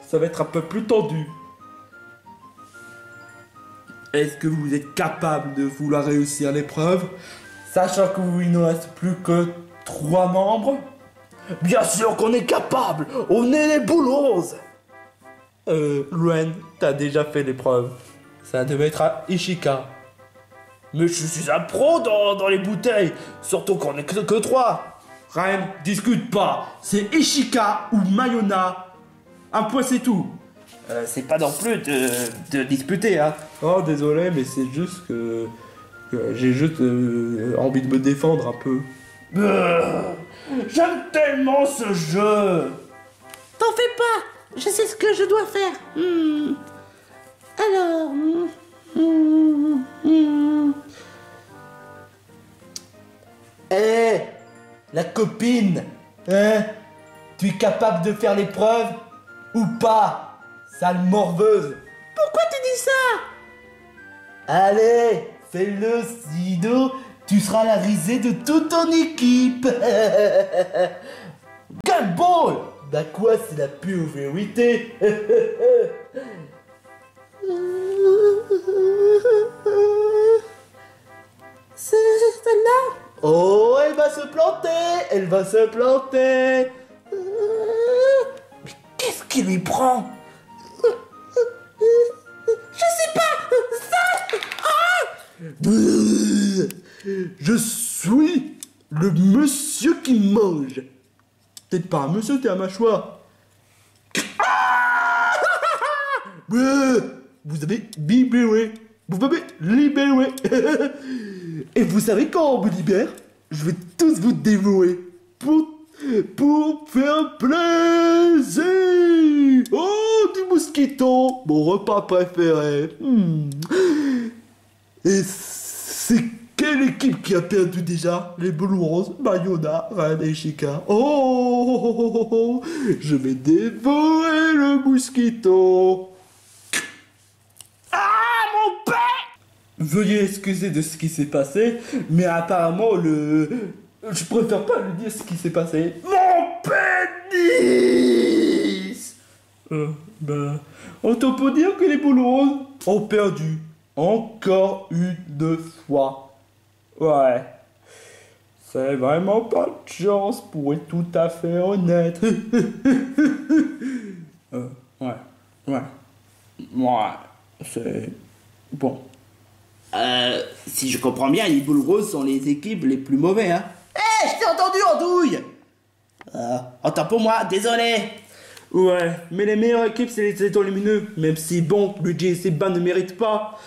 ça va être un peu plus tendu. Est-ce que vous êtes capable de vouloir réussir l'épreuve, sachant qu'il ne reste plus que 3 membres? Bien sûr qu'on est capable. On est les boules roses. Ren, t'as déjà fait l'épreuve. Ça devait être à Ishika. Mais je suis un pro dans les bouteilles. Surtout qu'on est que 3. Ren, discute pas. C'est Ishika ou Mayona. Un point c'est tout. C'est pas non plus de disputer, hein. Oh, désolé, mais c'est juste que j'ai juste envie de me défendre un peu. J'aime tellement ce jeu. T'en fais pas, je sais ce que je dois faire. Alors... Eh, la copine, hein? Tu es capable de faire l'épreuve ou pas, sale morveuse? Pourquoi tu dis ça? Allez, fais-le, sinon tu seras la risée de toute ton équipe. Gumball! Bah quoi, c'est la pure vérité. C'est celle-là? Oh, elle va se planter. Elle va se planter. Mais qu'est-ce qui lui prend? Je sais pas. Ça. Je suis le monsieur qui mange. Peut-être pas un monsieur, t'es un mâchoire. Vous avez libéré. Vous m'avez libéré. Et vous savez quand on me libère, je vais tous vous dévouer. Pour faire plaisir. Oh, du mosquito, mon repas préféré. Et c'est quelle équipe qui a perdu déjà? Les boules roses, Mayona, Ren et Chica. Oh, je vais dévorer le mosquito. Ah, mon père! veuillez excuser de ce qui s'est passé, mais apparemment je préfère pas lui dire ce qui s'est passé. Mon pénis. Autant peut dire que les boules roses ont perdu. Encore une fois. Ouais. C'est vraiment pas de chance pour être tout à fait honnête. Ouais, c'est... Bon. Si je comprends bien, les boules roses sont les équipes les plus mauvais, hein. Je t'ai entendu, Andouille. Autant pour moi, désolé. Ouais, mais les meilleures équipes, c'est les étoiles lumineux. Même si, bon, le GSC ne mérite pas.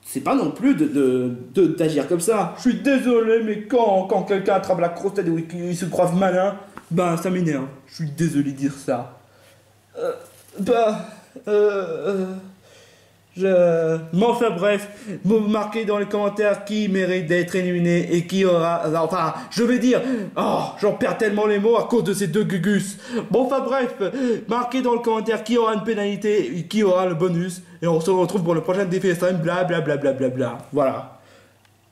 C'est pas non plus d'agir comme ça. Je suis désolé, mais quand quelqu'un attrape la grosse tête et qu'il se croit malin, ça m'énerve. Je suis désolé de dire ça. Mais enfin bref, vous marquez dans les commentaires qui mérite d'être éliminé et qui aura... Enfin, je vais dire... j'en perds tellement les mots à cause de ces deux gugus. Bon, enfin bref, marquez dans le commentaire qui aura une pénalité et qui aura le bonus. Et on se retrouve pour le prochain défi extrême, blablabla. Voilà.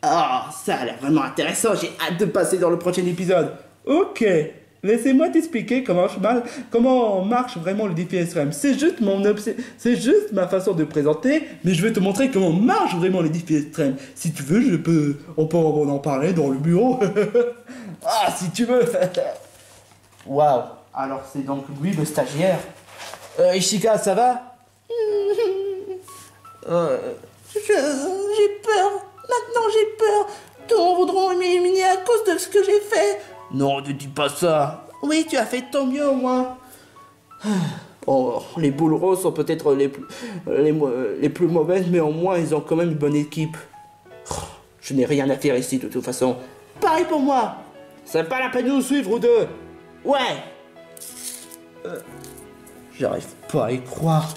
Ça a l'air vraiment intéressant, j'ai hâte de passer dans le prochain épisode. Ok. Laissez-moi t'expliquer comment marche vraiment le défi extrême. C'est juste ma façon de présenter, mais je vais te montrer comment marche vraiment le défi extrême. Si tu veux, on peut en parler dans le bureau. Si tu veux. Waouh. Alors c'est donc lui le stagiaire. Ishika, ça va? J'ai peur. Maintenant j'ai peur. Tous voudront m'éliminer à cause de ce que j'ai fait. Non, ne dis pas ça. Oui, tu as fait ton mieux au moins. Les boules roses sont peut-être les plus mauvaises, mais au moins ils ont quand même une bonne équipe. Je n'ai rien à faire ici de toute façon. Pareil pour moi. C'est pas la peine de nous suivre ou deux. Ouais. J'arrive pas à y croire.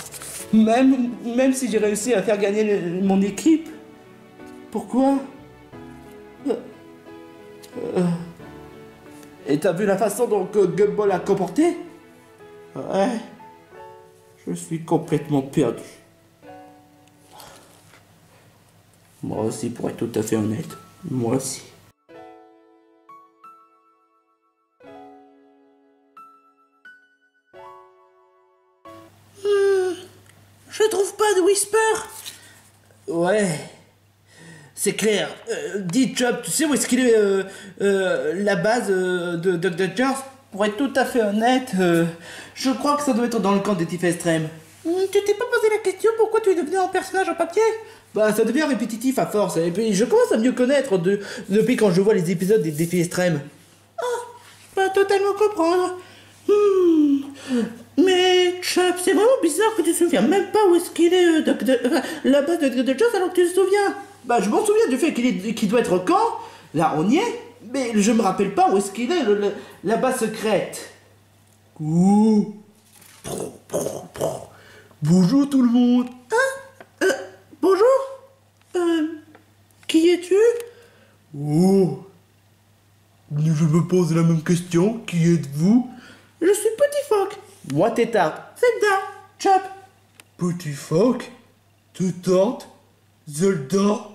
Même si j'ai réussi à faire gagner mon équipe. Pourquoi? Et t'as vu la façon dont Gumball a comporté? Ouais. Je suis complètement perdu. Moi aussi, pour être tout à fait honnête. Moi aussi. Je trouve pas de Whisper. Ouais. C'est clair. Dis Chop, tu sais où est-ce qu'il est, la base de Dr. Pour être tout à fait honnête, je crois que ça doit être dans le camp des défis extrêmes. Tu t'es pas posé la question pourquoi tu es devenu un personnage en papier? Ça devient répétitif à force, et puis je commence à mieux connaître depuis quand je vois les épisodes des défis extrêmes. Je peux totalement comprendre. Mais Chop, c'est vraiment bizarre que tu te souviens même pas où est-ce qu'il est, la base de Dr. alors que tu te souviens. Je m'en souviens du fait qu'il doit être au camp, là on y est, mais je me rappelle pas où est-ce qu'il est, la base secrète. Ouh. Bonjour tout le monde. Bonjour. Qui es-tu? Oh. Je me pose la même question, qui êtes-vous? Je suis Petit Phoque. Moi Tétard. Zelda. Chop. Petit Phoque? Tétard? Zelda?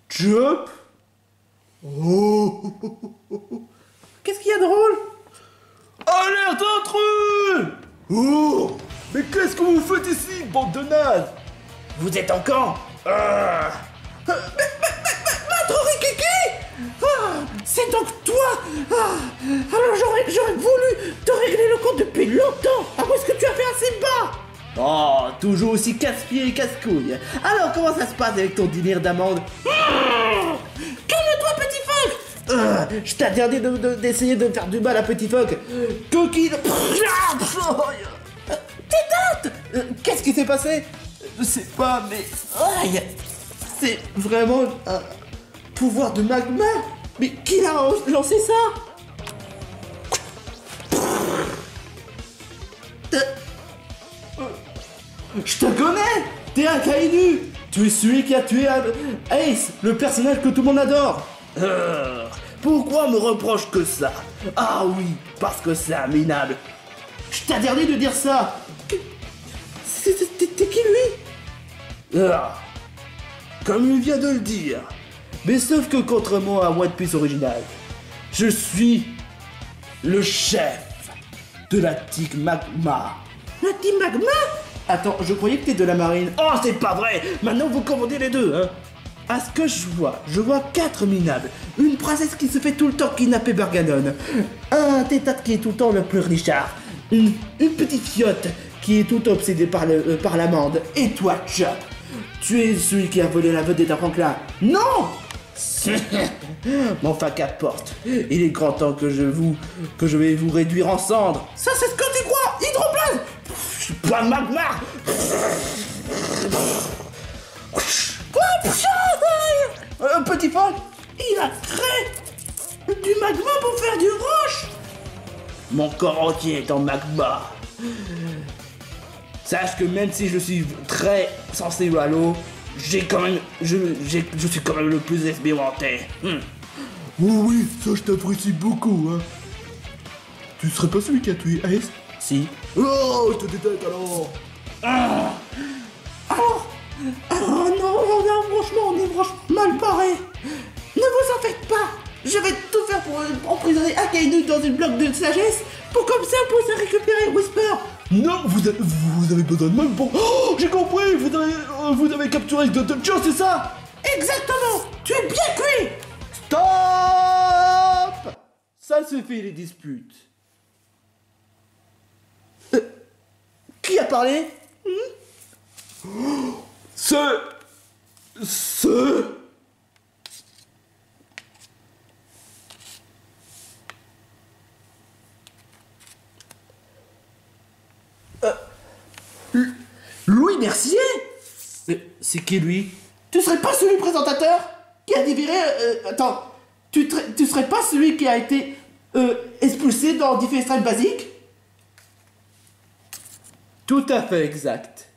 Chop? Oh. Qu'est-ce qu'il y a de drôle? Alerte intrus! Oh! Mais qu'est-ce que vous faites ici, bande de nazes? Vous êtes en camp? Maître Rikiki! C'est donc toi! Alors j'aurais voulu te régler le compte depuis longtemps! À moins que tu as fait assez bas! Oh, toujours aussi casse-pied et casse-couille. Alors comment ça se passe avec ton délire d'amande? Calme-toi, Petit Phoque! Je t'interdis d'essayer de faire du mal à Petit Phoque. Coquille. Tes dates! Qu'est-ce qui s'est passé? Je sais pas, mais... C'est vraiment un pouvoir de magma. Mais qui a lancé ça? Je te connais! T'es un Kainu! Tu es celui qui a tué Ace, le personnage que tout le monde adore! Pourquoi on me reproche que ça? Ah oui, parce que c'est un minable! Je t'interdis de dire ça! T'es qui lui? comme il vient de le dire. Mais sauf que contrairement à One Piece original, je suis le chef de la Team Magma. La Team Magma? Attends, je croyais que t'es de la marine. Oh, c'est pas vrai! Maintenant vous commandez les deux, hein? À ce que je vois 4 minables. Une princesse qui se fait tout le temps kidnapper par Ganon. Un tétate qui est tout le temps le plus Richard. Une petite fiotte qui est tout obsédée par l'amande. Et toi, Chop, tu es celui qui a volé la vedette à Franklin. Non! Mais enfin, qu'importe. Il est grand temps que je vais vous réduire en cendres. Ça, c'est ce que tu crois! Hydroplase! Je suis pas magma! Petit Franck, il a créé du magma pour faire du roche. Mon corps entier est en magma. Sache que même si je suis très sensible à l'eau, je suis quand même le plus expérimenté. Oui, ça je t'apprécie beaucoup, hein. Tu serais pas celui qui a tué Ace? Si. Oh, je te déteste alors. Oh non, franchement, on est franchement mal paré. Ne vous en faites pas. Je vais tout faire pour emprisonner Akainu dans une bloc de sagesse pour comme ça on puisse récupérer Whisper. Non, vous avez besoin de moi pour... Oh, j'ai compris. Vous avez capturé Dr. Joe, c'est ça? Exactement! Tu es bien cuit! Stop. Ça suffit les disputes. Qui a parlé? Louis Mercier? C'est qui lui? Tu serais pas celui présentateur qui a déviré... attends, tu serais pas celui qui a été expulsé dans Diffie Extreme Basique? Tout à fait exact.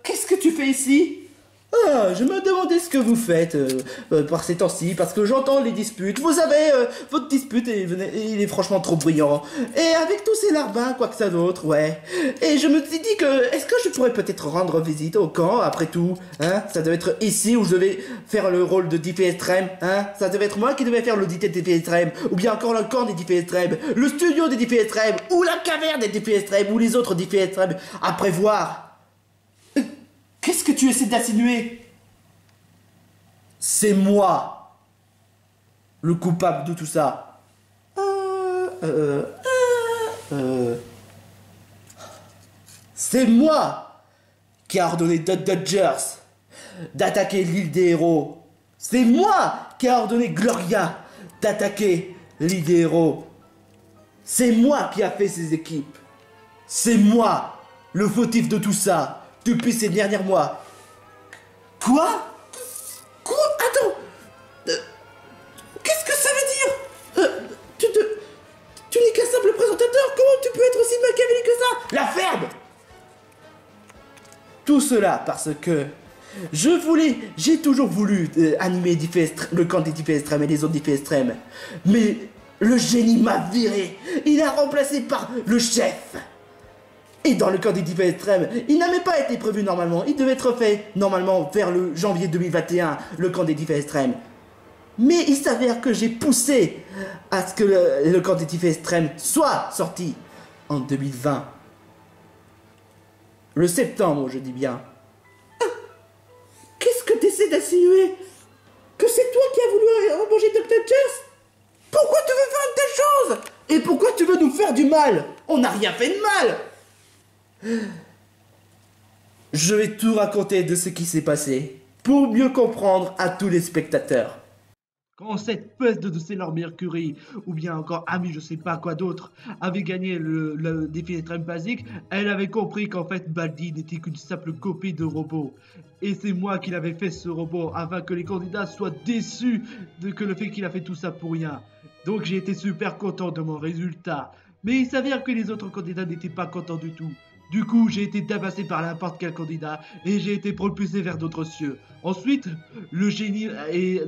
Qu'est-ce que tu fais ici? Ah, je me demandais ce que vous faites par ces temps-ci, parce que j'entends les disputes. Vous avez votre dispute et il est franchement trop brillant. Et avec tous ces larbins, quoi que ça d'autre, ouais. Et je me suis dit que, est-ce que je pourrais peut-être rendre visite au camp, après tout? Hein? Ça devait être ici où je devais faire le rôle de Diffie Extreme, hein? Ça devait être moi qui devais faire l'audité de Diffie Extreme, ou bien encore le camp des Diffie Extreme, le studio des Diffie Extreme, ou la caverne des Diffie Extreme, ou les autres Diffie Extreme, à prévoir. Qu'est-ce que tu essaies d'insinuer? C'est moi le coupable de tout ça. C'est moi qui a ordonné Dot Dodgers d'attaquer l'île des héros. C'est moi qui a ordonné Gloria d'attaquer l'île des héros. C'est moi qui a fait ces équipes. C'est moi le fautif de tout ça. Depuis ces derniers mois. Quoi? Attends. Qu'est-ce que ça veut dire? Tu n'es qu'un simple présentateur. Comment tu peux être aussi machiavélique que ça? La ferme. Tout cela parce que j'ai toujours voulu animer le camp des Diffie Extreme et les autres Diffie Extreme. Mais le génie m'a viré. Il a remplacé par le chef. Et dans le camp des Diffie Extreme, il n'avait pas été prévu normalement. Il devait être fait normalement vers le janvier 2021, le camp des Diffie Extreme. Mais il s'avère que j'ai poussé à ce que le camp des Diffie Extreme soit sorti en 2020. Le septembre, je dis bien. Qu'est-ce que tu essaies d'insinuer? Que c'est toi qui as voulu embaucher Dr. Chess? Pourquoi tu veux faire de telles choses? Et pourquoi tu veux nous faire du mal? On n'a rien fait de mal. Je vais tout raconter de ce qui s'est passé pour mieux comprendre à tous les spectateurs. Quand cette peste de Sailor Mercury, ou bien encore Ami je sais pas quoi d'autre, avait gagné le défi Extreme Basique, elle avait compris qu'en fait Baldi n'était qu'une simple copie de robot. Et c'est moi qui l'avais fait ce robot afin que les candidats soient déçus que le fait qu'il a fait tout ça pour rien. Donc j'ai été super content de mon résultat. Mais il s'avère que les autres candidats n'étaient pas contents du tout. Du coup, j'ai été tabassé par n'importe quel candidat et j'ai été propulsé vers d'autres cieux. Ensuite, le génie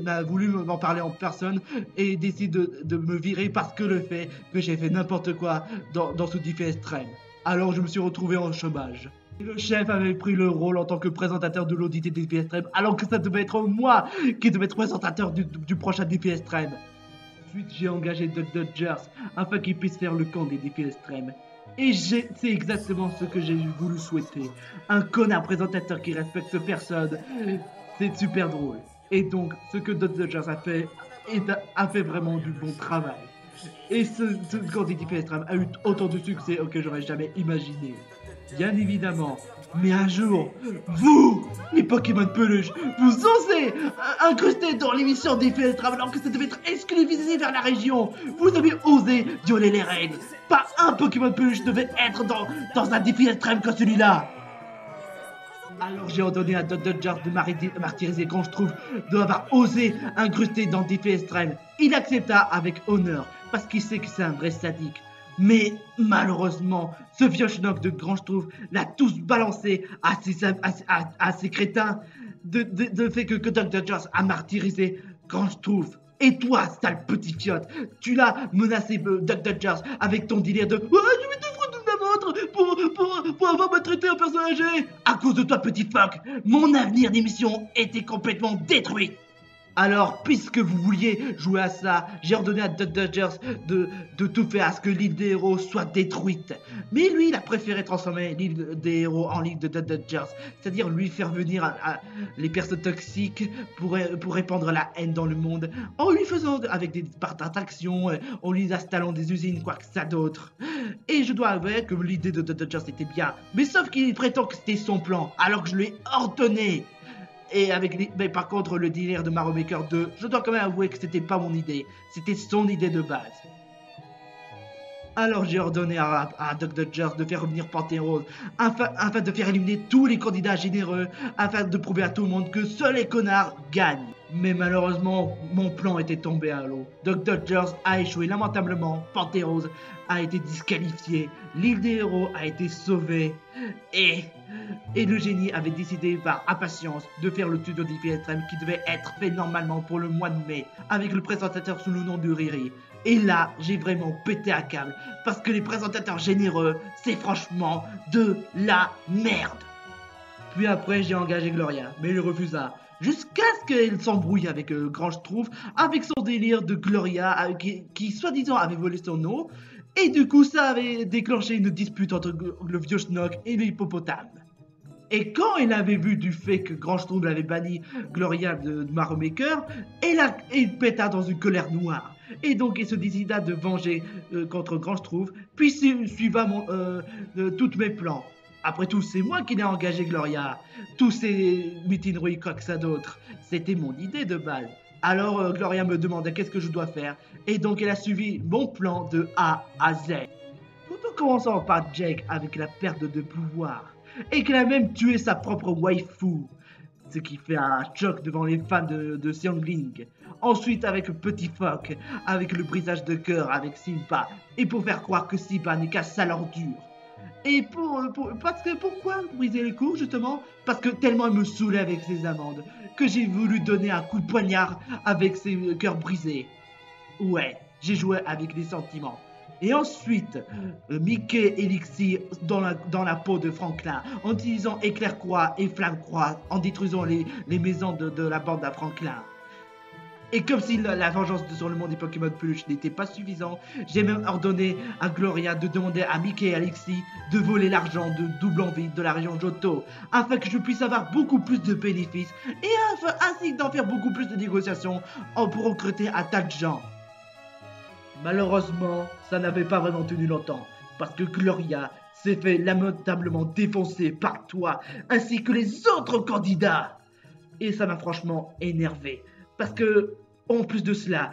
m'a voulu m'en parler en personne et décide de me virer parce que le fait que j'ai fait n'importe quoi dans ce Diffie Extreme. Alors je me suis retrouvé en chômage. Le chef avait pris le rôle en tant que présentateur de l'audit des défis extrêmes, alors que ça devait être moi qui devais être présentateur du prochain défi extrême. Ensuite, j'ai engagé Duck Dodgers afin qu'il puisse faire le camp des défis extrêmes. Et c'est exactement ce que j'ai voulu souhaiter. Un connard présentateur qui respecte personne, c'est super drôle. Et donc, ce que Duck Dodgers a fait vraiment du bon travail. Et ce camp des défis extrêmes a eu autant de succès que j'aurais jamais imaginé. Bien évidemment, mais un jour, vous, les Pokémon peluches, vous osez incruster dans l'émission Défi Extrême alors que ça devait être exclusif vers la région. Vous avez osé violer les règles. Pas un Pokémon peluche devait être dans un défi extrême comme celui-là. Alors j'ai ordonné à Duck Dodgers de martyriser quand je trouve d'avoir osé incruster dans Défi Extrême. Il accepta avec honneur parce qu'il sait que c'est un vrai sadique. Mais malheureusement, ce vieux schnock de Grand Schtroumpf l'a tous balancé à ces crétins de fait que Duck Dodgers a martyrisé Grand Schtroumpf. Et toi, sale petit fiotte, tu l'as menacé Duck Dodgers avec ton délire de « Oh, je vais te foutre de la ventre pour avoir maltraité un personnage âgé !» À cause de toi, petit phoque, mon avenir d'émission était complètement détruit. Alors, puisque vous vouliez jouer à ça, j'ai ordonné à Duck Dodgers de tout faire à ce que l'île des héros soit détruite. Mais lui, il a préféré transformer l'île des héros en l'île de Duck Dodgers, c'est-à-dire lui faire venir les personnes toxiques pour répandre la haine dans le monde, en lui faisant avec des parcs d'attraction, en lui installant des usines, quoi que ça d'autre. Et je dois avouer que l'idée de Duck Dodgers était bien, mais sauf qu'il prétend que c'était son plan, alors que je lui ai ordonné. Et mais par contre, le délire de Mario Maker 2, je dois quand même avouer que c'était pas mon idée, c'était son idée de base. Alors j'ai ordonné à Duck Dodgers de faire revenir Panthéon afin de faire éliminer tous les candidats généreux, afin de prouver à tout le monde que seuls les connards gagnent. Mais malheureusement, mon plan était tombé à l'eau. Duck Dodgers a échoué lamentablement, Panthéon a été disqualifié, l'île des héros a été sauvée, et le génie avait décidé par impatience de faire le studio Défi Extrême qui devait être fait normalement pour le mois de mai, avec le présentateur sous le nom de Riri. Et là, j'ai vraiment pété un câble, parce que les présentateurs généreux, c'est franchement de la merde. Puis après, j'ai engagé Gloria, mais il refusa. Jusqu'à ce qu'elle s'embrouille avec Grand Schtroumpf, avec son délire de Gloria, qui soi-disant avait volé son eau, et du coup ça avait déclenché une dispute entre le vieux schnock et l'hippopotame. Et quand elle avait vu du fait que Grand Schtroumpf avait banni Gloria de Mario Maker, elle péta dans une colère noire. Et donc elle se décida de venger contre Grand Schtroumpf, puis suiva tous mes plans. Après tout, c'est moi qui l'ai engagé Gloria. Tous ces mutineries, quoi que ça d'autre. C'était mon idée de base. Alors Gloria me demandait qu'est-ce que je dois faire. Et donc elle a suivi mon plan de A à Z. Tout en commençant par Jake avec la perte de pouvoir. Et qu'elle a même tué sa propre waifu. Ce qui fait un choc devant les fans de Xiangling. Ensuite avec Petit Phoque, avec le brisage de cœur avec Simba. Et pour faire croire que Simba n'est qu'à sale ordure. Et pourquoi briser les coups justement? Parce que tellement elle me saoulait avec ses amendes, que j'ai voulu donner un coup de poignard avec ses cœurs brisés. Ouais, j'ai joué avec des sentiments. Et ensuite, Mickey Elixir dans la peau de Franklin, en utilisant Éclair-Croix et Flamme-Croix, en détruisant les maisons de la bande à Franklin. Et comme si la vengeance sur le monde des Pokémon peluches n'était pas suffisant, j'ai même ordonné à Gloria de demander à Mickey et Alexis de voler l'argent de Doublon Vide de la région Johto, afin que je puisse avoir beaucoup plus de bénéfices, et ainsi d'en faire beaucoup plus de négociations pour recruter un tas de gens. Malheureusement, ça n'avait pas vraiment tenu longtemps, parce que Gloria s'est fait lamentablement défoncer par toi, ainsi que les autres candidats. Et ça m'a franchement énervé. Parce que, en plus de cela,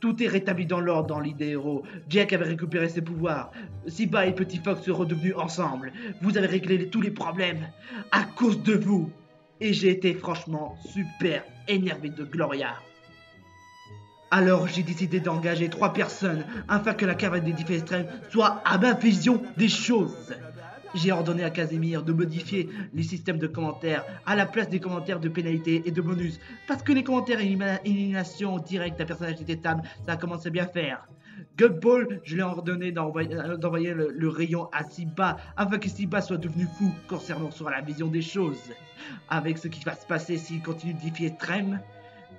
tout est rétabli dans l'ordre dans l'île des héros. Jack avait récupéré ses pouvoirs. Simba et Petit Fox sont redevenus ensemble. Vous avez réglé tous les problèmes à cause de vous. Et j'ai été franchement super énervé de Gloria. Alors j'ai décidé d'engager 3 personnes afin que la caverne des défis extrêmes soit à ma vision des choses. J'ai ordonné à Casimir de modifier les systèmes de commentaires à la place des commentaires de pénalité et de bonus. Parce que les commentaires et élimination directe d'un personnage détestable, ça commence à bien faire. Gumball, je lui ai ordonné d'envoyer le rayon à Simba afin que Simba soit devenu fou concernant sur la vision des choses. Avec ce qui va se passer s'il continue de défier Trem.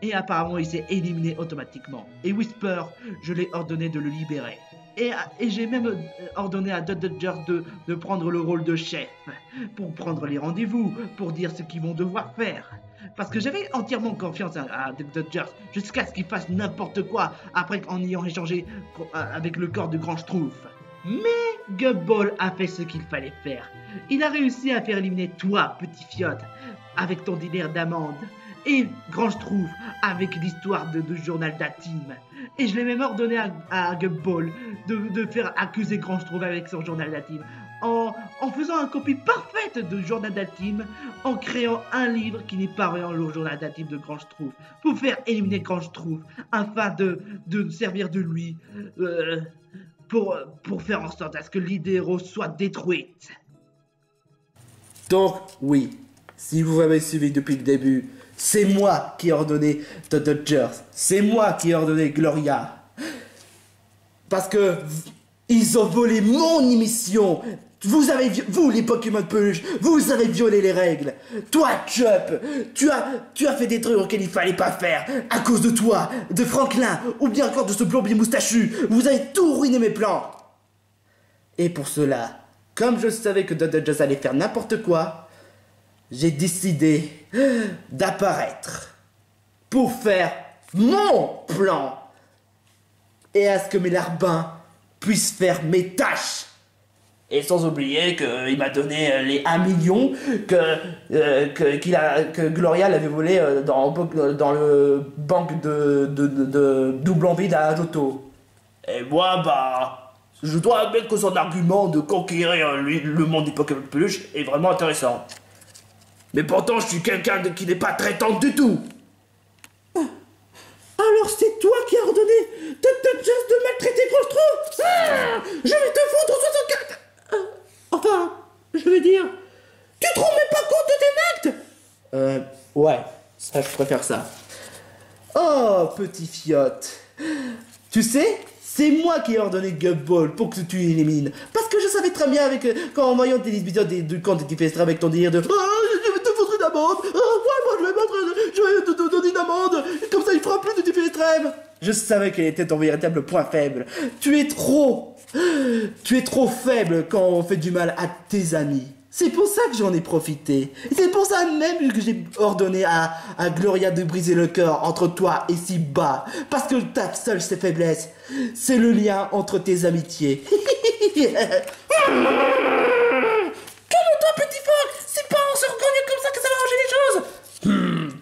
Et apparemment il s'est éliminé automatiquement. Et Whisper, je l'ai ordonné de le libérer. Et j'ai même ordonné à Duck Dodgers de prendre le rôle de chef. Pour prendre les rendez-vous, pour dire ce qu'ils vont devoir faire. Parce que j'avais entièrement confiance à Duck Dodgers jusqu'à ce qu'il fasse n'importe quoi après en ayant échangé avec le corps de Grand Schtroumpf. Mais Gumball a fait ce qu'il fallait faire. Il a réussi à faire éliminer toi, petit fiotte, avec ton délire d'amande. Et Grand Schtroumpf avec l'histoire du journal d'Atim. Et je l'ai même ordonné à Gumball de faire accuser Grand Schtroumpf avec son journal d'Atim. En faisant une copie parfaite du journal d'Atim, en créant un livre qui n'est pas vraiment le journal d'Atim de Grand Schtroumpf, pour faire éliminer Grand Schtroumpf, afin de servir de lui pour faire en sorte à ce que l'idée soit détruite. Donc, oui, si vous m'avez suivi depuis le début, c'est moi qui ai ordonné The Dodgers. C'est moi qui ai ordonné Gloria. Parce que ils ont volé mon émission. Vous les Pokémon de peluche, vous avez violé les règles. Toi, Chup, tu as fait des trucs auxquels il fallait pas faire. À cause de toi, de Franklin, ou bien encore de ce plombier moustachu. Vous avez tout ruiné mes plans. Et pour cela, comme je savais que The Dodgers allait faire n'importe quoi, j'ai décidé d'apparaître pour faire mon plan et à ce que mes larbins puissent faire mes tâches. Et sans oublier qu'il m'a donné les 1 million que Gloria l'avait volé dans le banque de doublon vide à Azoto. Et moi, je dois admettre que son argument de conquérir le monde des Pokémon de peluche est vraiment intéressant. Mais pourtant, je suis quelqu'un qui n'est pas très tendre du tout. Alors c'est toi qui as ordonné Dodgers de maltraiter Grand Schtroumpf. Je vais te foutre 64... Enfin, je veux dire... Tu te rends même pas compte de tes actes? Ouais, ça, je préfère ça. Oh, petit fiotte. Tu sais, c'est moi qui ai ordonné Gumball pour que tu élimines. Parce que je savais très bien quand en voyant tes épisodes du camp de Tifestra avec ton délire de... je vais te foutre une amende. Je vais te donner une amende. Comme ça, il fera plus de Tifestra. Je savais quel était ton véritable point faible. Tu es trop faible quand on fait du mal à tes amis. C'est pour ça que j'en ai profité. C'est pour ça même que j'ai ordonné à Gloria de briser le cœur entre toi et Simba. Parce que ta seule faiblesse, c'est le lien entre tes amitiés. Calme-toi, petit phoque. C'est pas en se reconnaissant comme ça que ça va arranger les choses.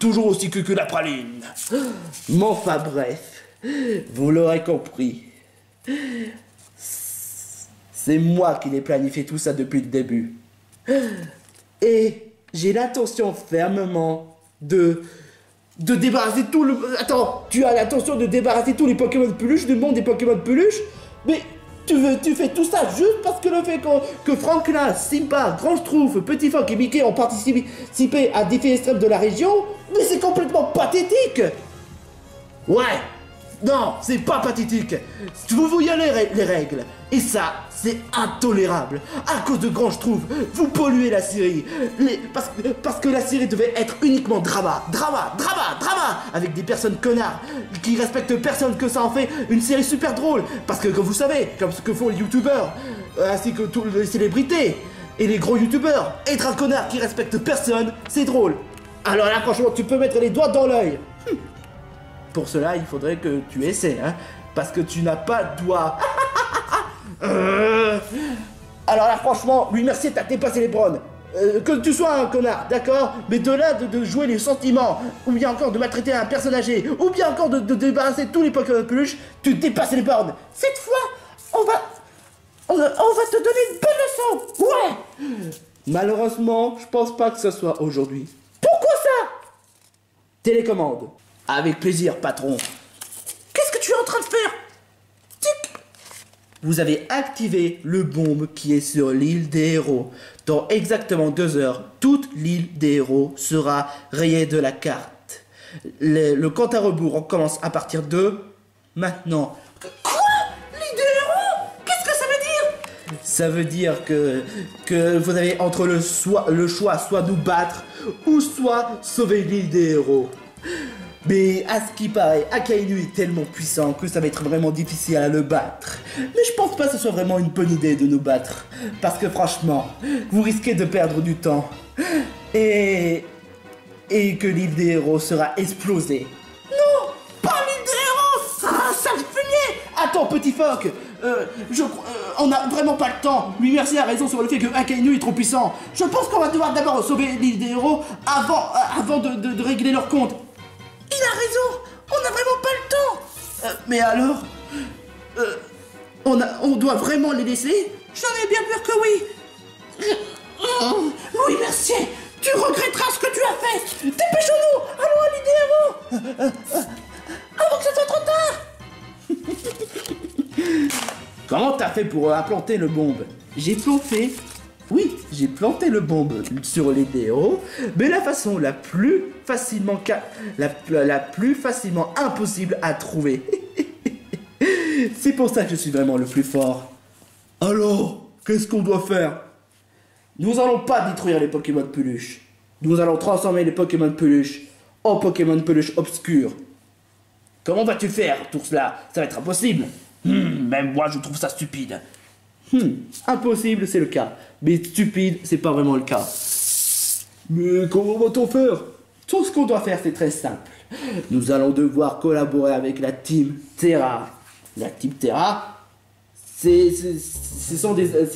Toujours aussi que la praline. Mais enfin bref, vous l'aurez compris. C'est moi qui l'ai planifié tout ça depuis le début. Et j'ai l'intention fermement de débarrasser tout le... Attends, tu as l'intention de débarrasser tous les Pokémon de peluche du monde des Pokémon de peluche? Mais tu fais tout ça juste parce que le fait que Franklin, Simba, Grand Schtroumpf, Petit Phoque et Mickey ont participé à défis extrêmes de la région? Mais c'est complètement pathétique! Ouais! Non, c'est pas pathétique. Vous violez les règles. Et ça, c'est intolérable. À cause de Grand Schtroumpf, vous polluez la série. Parce que la série devait être uniquement drama. Avec des personnes connards qui respectent personne, que ça en fait une série super drôle. Parce que comme vous savez, comme ce que font les youtubeurs, ainsi que toutes les célébrités, et les gros youtubeurs, être un connard qui respecte personne, c'est drôle. Alors là, franchement, tu peux mettre les doigts dans l'œil. Pour cela, il faudrait que tu essaies, hein, parce que tu n'as pas de doigts. Alors là, franchement, lui merci, t'as dépassé les bornes. Que tu sois un connard, d'accord, mais de là de jouer les sentiments, ou bien encore de maltraiter un personne âgé, ou bien encore de débarrasser tous les Pokémon de peluche, tu dépasses les bornes. Cette fois, on va te donner une bonne leçon. Ouais. Malheureusement, je pense pas que ce soit aujourd'hui. Pourquoi ça? Télécommande. Avec plaisir, patron. Qu'est-ce que tu es en train de faire? Tic. Vous avez activé le bombe qui est sur l'île des héros. Dans exactement 2 heures, toute l'île des héros sera rayée de la carte. Le compte à rebours recommence à partir de maintenant. Quoi? L'île Ça veut dire que vous avez entre le choix soit nous battre ou soit sauver l'île des héros. Mais à ce qui paraît, Akainu est tellement puissant que ça va être vraiment difficile à le battre. Mais je pense pas que ce soit vraiment une bonne idée de nous battre. Parce que franchement, vous risquez de perdre du temps. Et que l'île des héros sera explosée. Non, pas l'île des héros, ça le fumier. Attends, petit phoque, on n'a vraiment pas le temps. Lui merci a raison sur le fait que Akainu est trop puissant. Je pense qu'on va devoir d'abord sauver l'île des héros avant de régler leur compte. Il a raison, on n'a vraiment pas le temps. Mais alors, on doit vraiment les laisser? J'en ai bien peur que oui. Oui, merci. Tu regretteras ce que tu as fait. Dépêchons-nous, allons à l'île des héros. Avant que ce soit trop tard. Comment t'as fait pour implanter le bombe? J'ai planté le bombe sur les héros, mais la façon la plus facilement impossible à trouver. C'est pour ça que je suis vraiment le plus fort. Alors, qu'est-ce qu'on doit faire? Nous allons pas détruire les Pokémon peluches. Nous allons transformer les Pokémon peluches en Pokémon peluches obscurs. Comment vas-tu faire tout cela? Ça va être impossible. Même moi je trouve ça stupide. Impossible c'est le cas, mais stupide c'est pas vraiment le cas. Mais comment va-t-on faire? Tout ce qu'on doit faire c'est très simple. Nous allons devoir collaborer avec la Team Terra. La Team Terra, c'est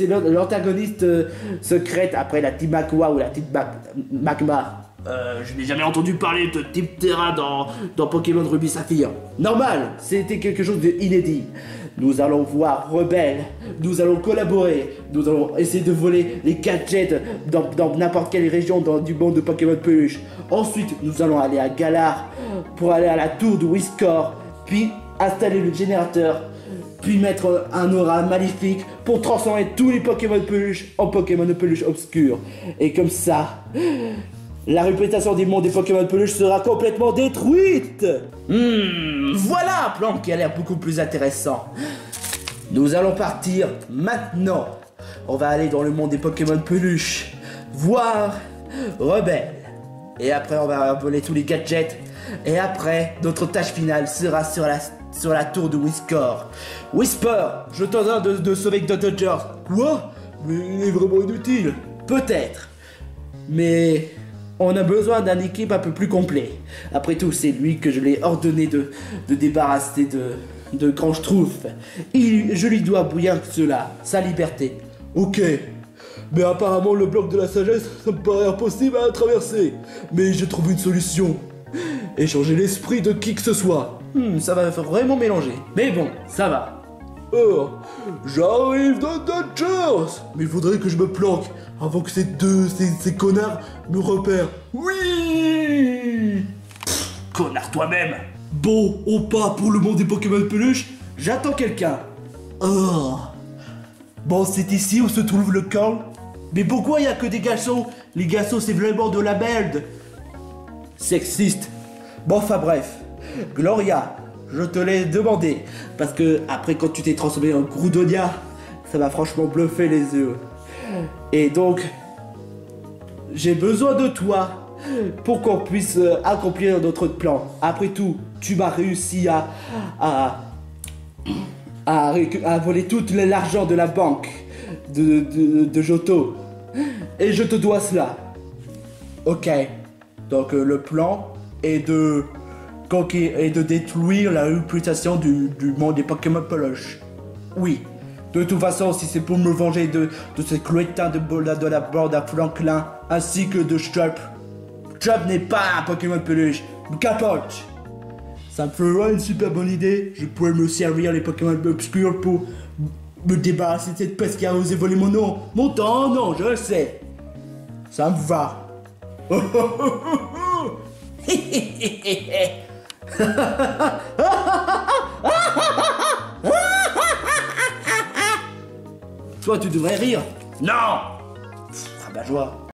l'antagoniste secrète après la Team Aqua ou la Team Magma. Je n'ai jamais entendu parler de Team Terra dans Pokémon Ruby Saphir. Normal, c'était quelque chose d'inédit. Nous allons voir Rebelle, nous allons collaborer, nous allons essayer de voler les gadgets dans n'importe quelle région du monde de Pokémon Peluche. Ensuite, nous allons aller à Galar pour aller à la tour de Whiskor, puis installer le générateur, puis mettre un aura maléfique pour transformer tous les Pokémon Peluche en Pokémon de Peluche obscurs. Et comme ça, la réputation du monde des Pokémon Peluche sera complètement détruite. Voilà un plan qui a l'air beaucoup plus intéressant. Nous allons partir maintenant. On va aller dans le monde des Pokémon Peluche, voir Rebelle. Et après on va voler tous les gadgets. Et après, notre tâche finale sera sur la tour de Whiskor. Whisper, je t'ordonne de sauver Dodgers. Quoi? Mais il est vraiment inutile. Peut-être. Mais on a besoin d'une équipe un peu plus complet. Après tout, c'est lui que je l'ai ordonné de débarrasser de Grand Schtroumpf. Je lui dois bien que cela, sa liberté. Ok. Mais apparemment, le bloc de la sagesse, ça me paraît impossible à traverser. Mais j'ai trouvé une solution. Échanger l'esprit de qui que ce soit. Ça va vraiment mélanger. Mais bon, ça va. Oh, j'arrive dans Dodgers. Mais il faudrait que je me planque avant que ces connards me repèrent. Oui. Connard toi-même. Bon, on part pour le monde des Pokémon Peluche. J'attends quelqu'un. Oh. Bon, c'est ici où se trouve le camp. Mais pourquoi il n'y a que des garçons? Les garçons, c'est vraiment de la merde. Sexiste. Bon, enfin bref. Gloria, je te l'ai demandé. Parce que après, quand tu t'es transformé en Groudonia, ça m'a franchement bluffé les yeux. Et donc, j'ai besoin de toi pour qu'on puisse accomplir notre plan. Après tout, tu m'as réussi à voler tout l'argent de la banque de Johto. Et je te dois cela. Ok. Donc le plan est de détruire la réputation du monde des Pokémon Peluche. Oui. De toute façon, si c'est pour me venger de ces crétins de la bande à Franklin, ainsi que de Chup. Chup n'est pas un Pokémon Peluche. Capote. Ça me fera une super bonne idée. Je pourrais me servir les Pokémon obscurs pour me débarrasser de cette peste qui a osé voler mon nom. Mon temps, non, je le sais. Ça me va. Toi, tu devrais rire. Non. Rabat-joie.